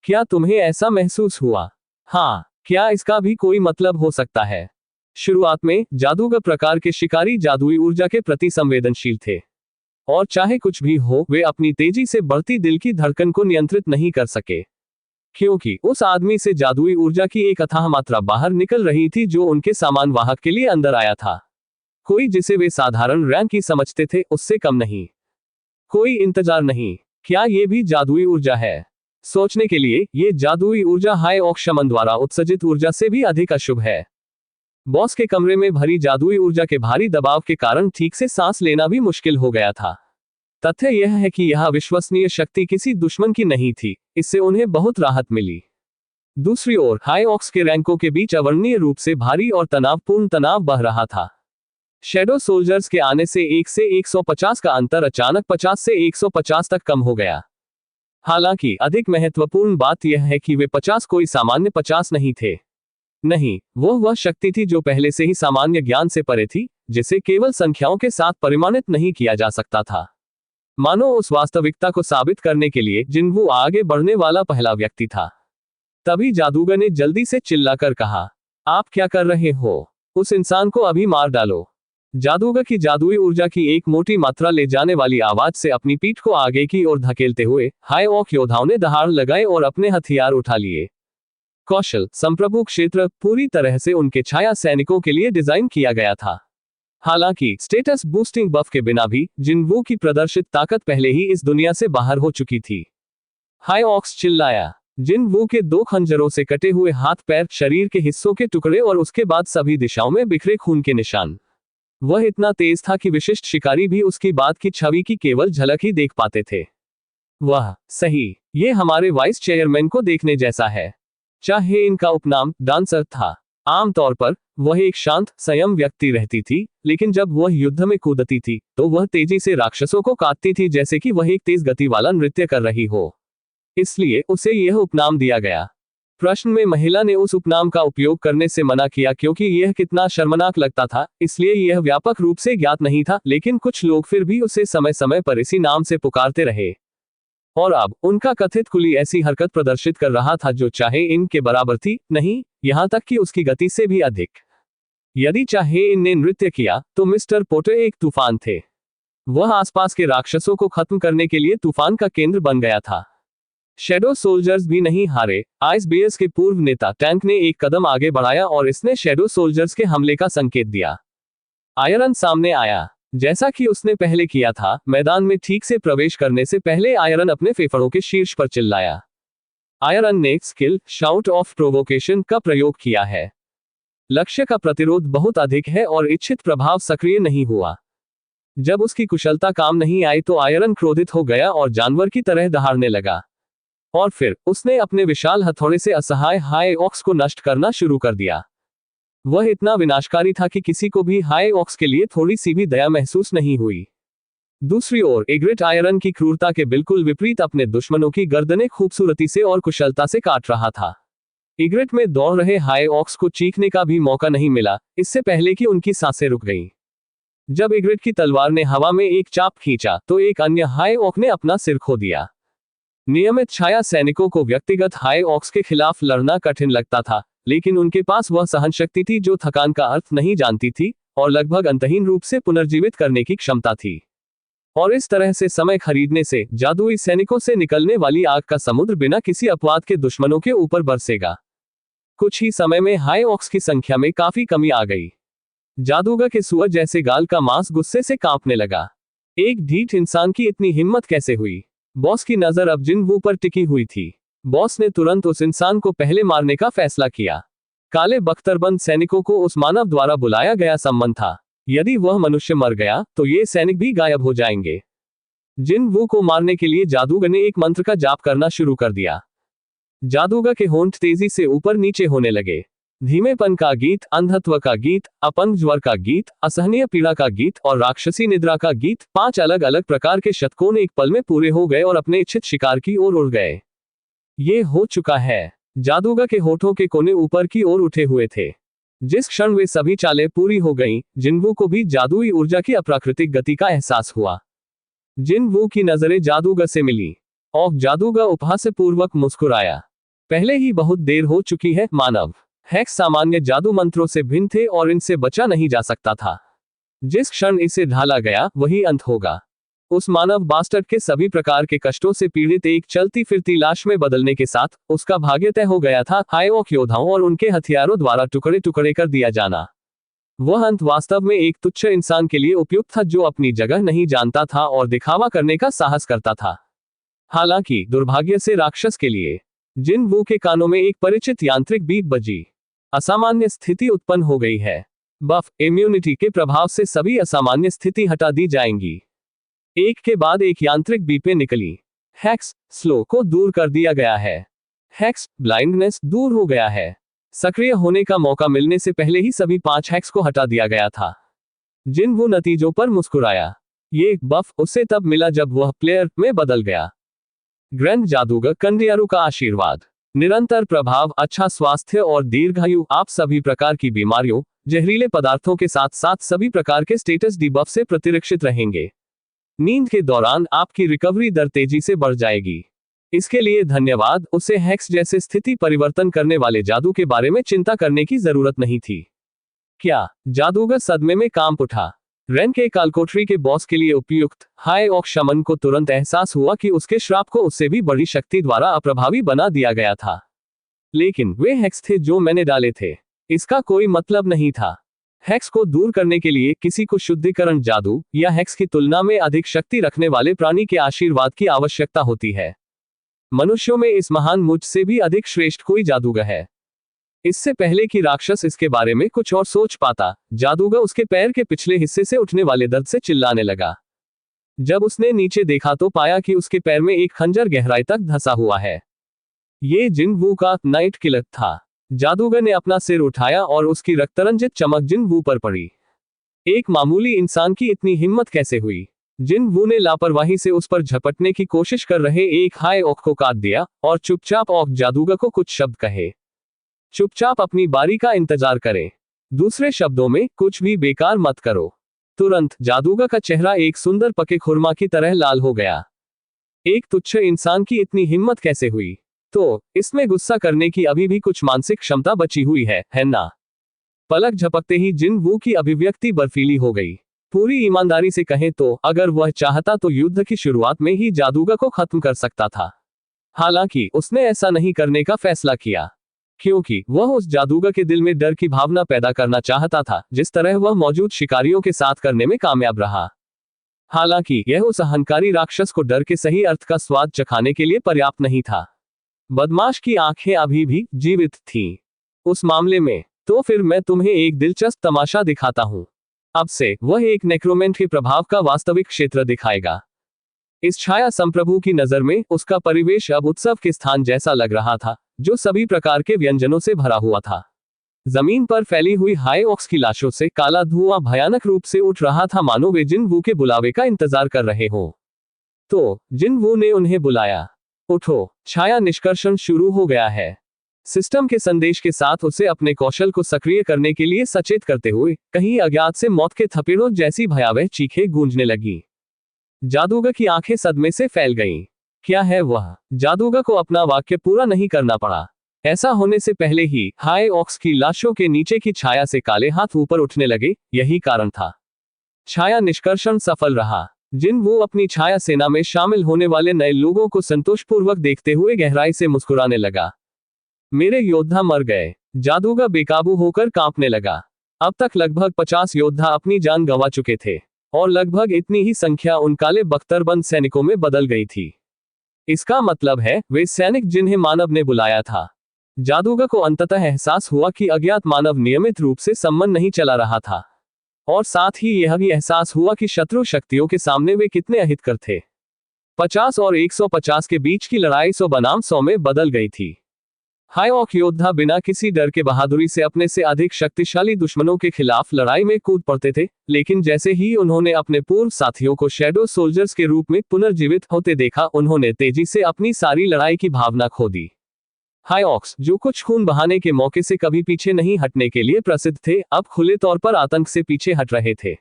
क्या तुम्हें ऐसा महसूस हुआ? हाँ, क्या इसका भी कोई मतलब हो सकता है? शुरुआत में जादूगर प्रकार के शिकारी जादुई ऊर्जा के प्रति संवेदनशील थे और चाहे कुछ भी हो, वे अपनी तेजी से बढ़ती दिल की धड़कन को नियंत्रित नहीं कर सके, क्योंकि उस आदमी से जादुई ऊर्जा की एक अथाह मात्रा बाहर निकल रही थी जो उनके सामान वाहक के लिए अंदर आया था। कोई जिसे वे साधारण रैंक की समझते थे, उससे कम नहीं। कोई इंतजार नहीं। क्या ये भी जादुई ऊर्जा है? सोचने के लिए, ये जादुई ऊर्जा हाई ऑक शमन द्वारा उत्सर्जित ऊर्जा से भी अधिक अशुभ है। बॉस के कमरे में भरी जादुई ऊर्जा के भारी दबाव के कारण ठीक से सांस लेना भी मुश्किल हो गया था। तथ्य यह है कि यह विश्वसनीय शक्ति किसी दुश्मन की नहीं थी, इससे उन्हें बहुत राहत मिली। दूसरी ओर हाई ऑक्स के रैंकों के बीच अवर्णनीय रूप से भारी और तनावपूर्ण तनाव बह रहा था। शैडो सोल्जर्स के आने से 1 से 150 का अंतर अचानक 50 से 150 तक कम हो गया। हालांकि अधिक महत्वपूर्ण बात यह है कि वे 50 कोई सामान्य 50 नहीं थे। नहीं, वह शक्ति थी जो पहले से ही सामान्य ज्ञान से परे थी, जिसे केवल संख्याओं के साथ परिमाणित नहीं किया जा सकता था। मानो उस वास्तविकता को साबित करने के लिए जिन्वू आगे बढ़ने वाला पहला व्यक्ति था। तभी जादूगर ने जल्दी से चिल्लाकर कहा, आप क्या कर रहे हो? उस इंसान को अभी मार डालो। जादूगर की जादुई ऊर्जा की एक मोटी मात्रा ले जाने वाली आवाज से अपनी पीठ को आगे की ओर धकेलते हुए हाई ऑक योद्धाओं ने दहाड़ लगाए और अपने हथियार उठा लिए। कौशल संप्रभु क्षेत्र पूरी तरह से उनके छाया सैनिकों के लिए डिजाइन किया गया था। हालांकि स्टेटस बूस्टिंग बफ के बिना भी जिनवू की प्रदर्शित ताकत पहले ही इस दुनिया से बाहर हो चुकी थी। हाई ऑक्स चिल्लाया। जिनवू के 2 खंजरों से कटे हुए हाथ पैर, शरीर के हिस्सों के टुकड़े और उसके बाद सभी दिशाओं में बिखरे खून के निशान। वह इतना तेज था कि विशिष्ट शिकारी भी उसकी बाद की छवि की केवल झलक ही देख पाते थे। वह सही, ये हमारे वाइस चेयरमैन को देखने जैसा है। चाहे इनका उपनाम डांसर था। आमतौर पर वह एक शांत संयम व्यक्ति रहती थी, लेकिन जब वह युद्ध में कूदती थी तो वह तेजी से राक्षसों को काटती थी, जैसे कि वह एक तेज गति वाला नृत्य कर रही हो। इसलिए उसे यह उपनाम दिया गया। प्रश्न में महिला ने उस उपनाम का उपयोग करने से मना किया क्योंकि यह कितना शर्मनाक लगता था, इसलिए यह व्यापक रूप से ज्ञात नहीं था, लेकिन कुछ लोग फिर भी उसे समय समय पर इसी नाम से पुकारते रहे। और अब उनका कथित कुली ऐसी हरकत प्रदर्शित कर रहा था जो चाहे इन के बराबर थी, नहीं, यहां तक कि उसकी गति से भी अधिक। यदि चाहे इन ने नृत्य किया तो मिस्टर पोटे एक तूफान थे। वह आसपास के राक्षसों को खत्म करने के लिए तूफान का केंद्र बन गया था। शैडो सोल्जर्स भी नहीं हारे। आइस बेयर्स के पूर्व नेता टैंक ने एक कदम आगे बढ़ाया और इसने शैडो सोल्जर्स के हमले का संकेत दिया। आयरन सामने आया। जैसा कि उसने पहले किया था, मैदान में ठीक से प्रवेश करने से पहले आयरन अपने फेफड़ों के शीर्ष पर चिल्लाया। आयरन ने स्किल शाउट ऑफ प्रोवोकेशन का प्रयोग किया है। लक्ष्य का प्रतिरोध बहुत अधिक है और इच्छित प्रभाव सक्रिय नहीं हुआ। जब उसकी कुशलता काम नहीं आई तो आयरन क्रोधित हो गया और जानवर की तरह दहाड़ने लगा। और फिर उसने अपने विशाल हथौड़े से असहाय हाई ऑक्स को नष्ट करना शुरू कर दिया। वह इतना विनाशकारी था कि किसी को भी हाई ऑक्स के लिए थोड़ी सी भी दया महसूस नहीं हुई। दूसरी ओर इग्रिट आयरन की क्रूरता के बिल्कुल विपरीत अपने दुश्मनों की गर्दनें खूबसूरती से और कुशलता से काट रहा था। इग्रिट में दौड़ रहे हाई ऑक्स को चीखने का भी मौका नहीं मिला, इससे पहले कि उनकी सांसें रुक गईं। जब इग्रिट की तलवार ने हवा में एक चाप खींचा तो एक अन्य हाई ऑक ने अपना सिर खो दिया। नियमित छाया सैनिकों को व्यक्तिगत हाई ऑक्स के खिलाफ लड़ना कठिन लगता था, लेकिन उनके पास वह सहनशक्ति थी जो थकान का अर्थ नहीं जानती थी और लगभग अंतहीन रूप से पुनर्जीवित करने की क्षमता थी। और इस तरह से समय खरीदने से जादुई सैनिकों से निकलने वाली आग का समुद्र बिना किसी अपवाद के दुश्मनों के ऊपर बरसेगा। कुछ ही समय में हाई ऑक्स की संख्या में काफी कमी आ गई। जादूगर के सुअर जैसे गाल का मांस गुस्से से कांपने लगा। एक ढीठ इंसान की इतनी हिम्मत कैसे हुई? बॉस की नजर अब जिनवू पर टिकी हुई थी। बॉस ने तुरंत उस इंसान को पहले मारने का फैसला किया। काले बख्तरबंद सैनिकों को उस मानव द्वारा बुलाया गया सम्मन था। यदि वह मनुष्य मर गया तो ये सैनिक भी गायब हो जाएंगे। जिनवू को मारने के लिए जादूगर ने एक मंत्र का जाप करना शुरू कर दिया। जादूगर के होंठ तेजी से ऊपर नीचे होने लगे। धीमेपन का गीत, अंधत्व का गीत, अपंग ज्वर का गीत, असहनीय पीड़ा का गीत और राक्षसी निद्रा का गीत, 5 अलग अलग प्रकार के शतकों एक पल में पूरे हो गए और अपने इच्छित शिकार की ओर उड़ गए। ये हो चुका है। जादूगर के होठों के कोने ऊपर की ओर उठे हुए थे। जिस क्षण वे सभी चालें पूरी हो गईं, जिनवू को भी जादुई ऊर्जा की अप्राकृतिक गति का एहसास हुआ। जिनवू की नजरें जादूगर से मिली और जादूगर उपहासपूर्वक मुस्कुराया। पहले ही बहुत देर हो चुकी है, मानव। हैक्स सामान्य जादू मंत्रों से भिन्न थे और इनसे बचा नहीं जा सकता था। जिस क्षण इसे ढाला गया वही अंत होगा। उस मानव बास्टर्ड के सभी प्रकार के कष्टों से पीड़ित एक चलती फिरती लाश में बदलने के साथ उसका भाग्य तय हो गया था। हाई ऑक योद्धाओं और उनके हथियारों द्वारा टुकड़े टुकड़े कर दिया जाना। वह अंत वास्तव में एक तुच्छ इंसान के लिए उपयुक्त था जो अपनी जगह नहीं जानता था और दिखावा करने का साहस करता था। हालांकि दुर्भाग्य से राक्षस के लिए जिनवू के कानों में एक परिचित यांत्रिक बीप बजी। असामान्य स्थिति उत्पन्न हो गई है। बफ इम्यूनिटी के प्रभाव से सभी असामान्य स्थिति हटा दी जाएंगी। एक के बाद एक यांत्रिक बीपें निकली। हैक्स स्लो को दूर कर दिया गया है। हैक्स ब्लाइंडनेस दूर हो गया है। सक्रिय होने का मौका मिलने से पहले ही सभी 5 हैक्स को हटा दिया गया था। जिनवू नतीजों पर मुस्कुराया। ये बफ उससे तब मिला जब वह प्लेयर में बदल गया। ग्रैंड जादूगर कंडियारू का आशीर्वाद, निरंतर प्रभाव, अच्छा स्वास्थ्य और दीर्घायु। आप सभी प्रकार की बीमारियों, जहरीले पदार्थों के साथ साथ सभी प्रकार के स्टेटस डिबफ से प्रतिरक्षित रहेंगे। नींद के दौरान आपकी रिकवरी दर तेजी से बढ़ जाएगी। इसके लिए धन्यवाद। उसे हैक्स जैसे स्थिति परिवर्तन करने वाले जादू के बारे में चिंता करने की जरूरत नहीं थी। क्या जादूगर सदमे में कांप उठा। रेन के कालकोठरी के बॉस के लिए उपयुक्त हाई ऑक शमन को तुरंत एहसास हुआ कि उसके श्राप को उससे भी बड़ी शक्ति द्वारा अप्रभावी बना दिया गया था। लेकिन वे हैक्स थे जो मैंने डाले थे। इसका कोई मतलब नहीं था। हेक्स को दूर करने के लिए किसी को शुद्धिकरण जादू या हेक्स की तुलना में अधिक शक्ति रखने वाले प्राणी के आशीर्वाद की आवश्यकता होती है। मनुष्यों में इस महान मुझ से भी अधिक श्रेष्ठ कोई जादूगर है। इससे पहले कि राक्षस इसके बारे में कुछ और सोच पाता, जादूगर उसके पैर के पिछले हिस्से से उठने वाले दर्द से चिल्लाने लगा। जब उसने नीचे देखा तो पाया कि उसके पैर में एक खंजर गहराई तक धंसा हुआ है। ये जिन वू का नाइट किलर था। जादूगर ने अपना सिर उठाया और उसकी रक्तरंजित चमक जिन वू पर पड़ी। एक मामूली इंसान की इतनी हिम्मत कैसे हुई? जिन वू ने लापरवाही से उस पर झपटने की कोशिश कर रहे एक हाई ओक को काट दिया और चुपचाप ओक जादूगर को कुछ शब्द कहे। चुपचाप अपनी बारी का इंतजार करें। दूसरे शब्दों में, कुछ भी बेकार मत करो। तुरंत जादूगर का चेहरा एक सुंदर पके खुरमा की तरह लाल हो गया। एक तुच्छ इंसान की इतनी हिम्मत कैसे हुई? तो इसमें गुस्सा करने की अभी भी कुछ मानसिक क्षमता बची हुई है ना? पलक झपकते ही जिन वू की अभिव्यक्ति बर्फीली हो गई। पूरी ईमानदारी से कहें तो अगर वह चाहता तो युद्ध की शुरुआत में ही जादूगर को खत्म कर सकता था। हालांकि उसने ऐसा नहीं करने का फैसला किया, क्योंकि वह उस जादूगर के दिल में डर की भावना पैदा करना चाहता था, जिस तरह वह मौजूद शिकारियों के साथ करने में कामयाब रहा। हालांकि यह उस अहंकारी राक्षस को डर के सही अर्थ का स्वाद चखाने के लिए पर्याप्त नहीं था। बदमाश की आंखें अभी भी जीवित थीं। उस मामले में तो फिर मैं तुम्हें एक दिलचस्प तमाशा दिखाता हूं। अब से वह एक नेक्रोमेंट के प्रभाव का वास्तविक क्षेत्र दिखाएगा। इस छाया संप्रभु की नजर में उसका परिवेश अब उत्सव के स्थान जैसा लग रहा था, जो सभी प्रकार के व्यंजनों से भरा हुआ था। जमीन पर फैली हुई हाई ऑक्स की लाशों से काला धुआं भयानक रूप से उठ रहा था, मानो वे जिन वू के बुलावे का इंतजार कर रहे हो। तो जिन वू ने उन्हें बुलाया। उठो, छाया निष्कर्षण शुरू हो गया है। सिस्टम के संदेश के साथ उसे अपने कौशल को सक्रिय करने के लिए सचेत करते हुए कहीं अज्ञात से मौत के थपेड़ों जैसी भयावह चीखें गूंजने लगी। जादूगर की आंखें सदमे से फैल गईं। क्या है वह? जादूगर को अपना वाक्य पूरा नहीं करना पड़ा। ऐसा होने से पहले ही हाई ऑक्स की लाशों के नीचे की छाया से काले हाथ ऊपर उठने लगे। यही कारण था। छाया निष्कर्षण सफल रहा। जिन वो अपनी छाया सेना में शामिल होने वाले नए लोगों को संतोषपूर्वक देखते हुए गहराई से मुस्कुराने लगा। मेरे योद्धा मर गए। जादूगर बेकाबू होकर कांपने लगा। अब तक लगभग 50 योद्धा अपनी जान गंवा चुके थे और लगभग इतनी ही संख्या उन काले बख्तरबंद सैनिकों में बदल गई थी। इसका मतलब है वे सैनिक जिन्हें मानव ने बुलाया था। जादूगर को अंततः एहसास हुआ कि अज्ञात मानव नियमित रूप से सम्मन नहीं चला रहा था, और साथ ही यह भी एहसास हुआ कि शत्रु शक्तियों के सामने वे कितने अहितकर थे। 50 और 150 के बीच की लड़ाई 100 बनाम 100 में बदल गई थी। हाई ऑक योद्धा बिना किसी डर के बहादुरी से अपने से अधिक शक्तिशाली दुश्मनों के खिलाफ लड़ाई में कूद पड़ते थे, लेकिन जैसे ही उन्होंने अपने पूर्व साथियों को शैडो सोल्जर्स के रूप में पुनर्जीवित होते देखा, उन्होंने तेजी से अपनी सारी लड़ाई की भावना खो दी। हाई ऑक्स, जो कुछ खून बहाने के मौके से कभी पीछे नहीं हटने के लिए प्रसिद्ध थे, अब खुले तौर पर आतंक से पीछे हट रहे थे।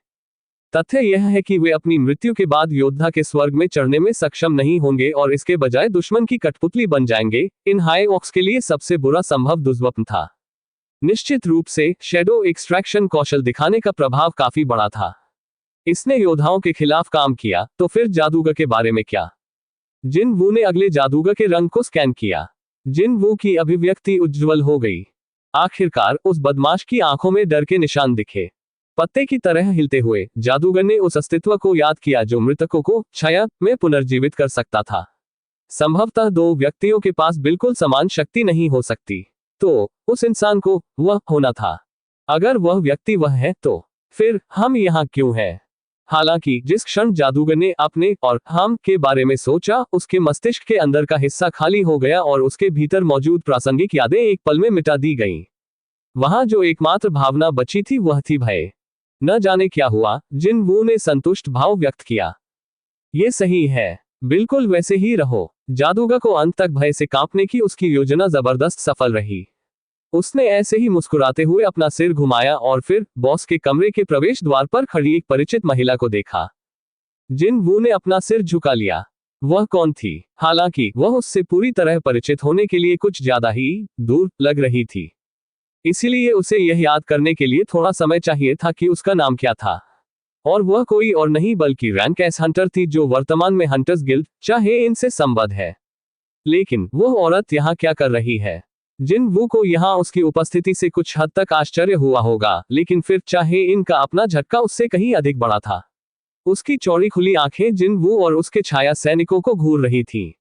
तथ्य यह है कि वे अपनी मृत्यु के बाद योद्धा के स्वर्ग में चढ़ने में सक्षम नहीं होंगे और इसके बजाय दुश्मन की कठपुतली बन जाएंगे। इन हाई ऑक्स के लिए सबसे बुरा संभव दुष्स्वप्न था। निश्चित रूप से शैडो एक्सट्रैक्शन कौशल दिखाने का प्रभाव काफी बड़ा था। इसने योद्धाओं के खिलाफ काम किया। तो फिर जादूगर के बारे में क्या? जिन वू ने अगले जादूगर के रंग को स्कैन किया। जिन वू की अभिव्यक्ति उज्ज्वल हो गई। आखिरकार उस बदमाश की आंखों में डर के निशान दिखे। पत्ते की तरह हिलते हुए जादूगर ने उस अस्तित्व को याद किया जो मृतकों को छाया में पुनर्जीवित कर सकता था। संभवतः दो व्यक्तियों के पास बिल्कुल समान शक्ति नहीं हो सकती, तो उस इंसान को वह होना था। अगर वह व्यक्ति वह है, तो फिर हम यहाँ क्यों हैं? हालांकि जिस क्षण जादूगर ने अपने और हम के बारे में सोचा, उसके मस्तिष्क के अंदर का हिस्सा खाली हो गया और उसके भीतर मौजूद प्रासंगिक यादें एक पल में मिटा दी गईं। वहां जो एकमात्र भावना बची थी वह थी भय। न जाने क्या हुआ, जिन वू ने संतुष्ट भाव व्यक्त किया। ये सही है, बिल्कुल वैसे ही रहो। जादूगर को अंत तक भय से कांपने की उसकी योजना जबरदस्त सफल रही। उसने ऐसे ही मुस्कुराते हुए अपना सिर घुमाया और फिर बॉस के कमरे के प्रवेश द्वार पर खड़ी एक परिचित महिला को देखा। जिन वू ने अपना सिर झुका लिया। वह कौन थी? हालांकि वह उससे पूरी तरह परिचित होने के लिए कुछ ज्यादा ही दूर लग रही थी, इसीलिए उसे यह याद करने के लिए थोड़ा समय चाहिए था कि उसका नाम क्या था। और वह कोई और नहीं बल्कि रैंक एस हंटर थी, जो वर्तमान में हंटर्स गिल्ड चाहे इनसे संबद्ध है। लेकिन वह औरत यहाँ क्या कर रही है? जिन वू को यहाँ उसकी उपस्थिति से कुछ हद तक आश्चर्य हुआ होगा, लेकिन फिर चाहे इनका अपना झटका उससे कहीं अधिक बड़ा था। उसकी चौड़ी खुली आंखें जिन वू और उसके छाया सैनिकों को घूर रही थी।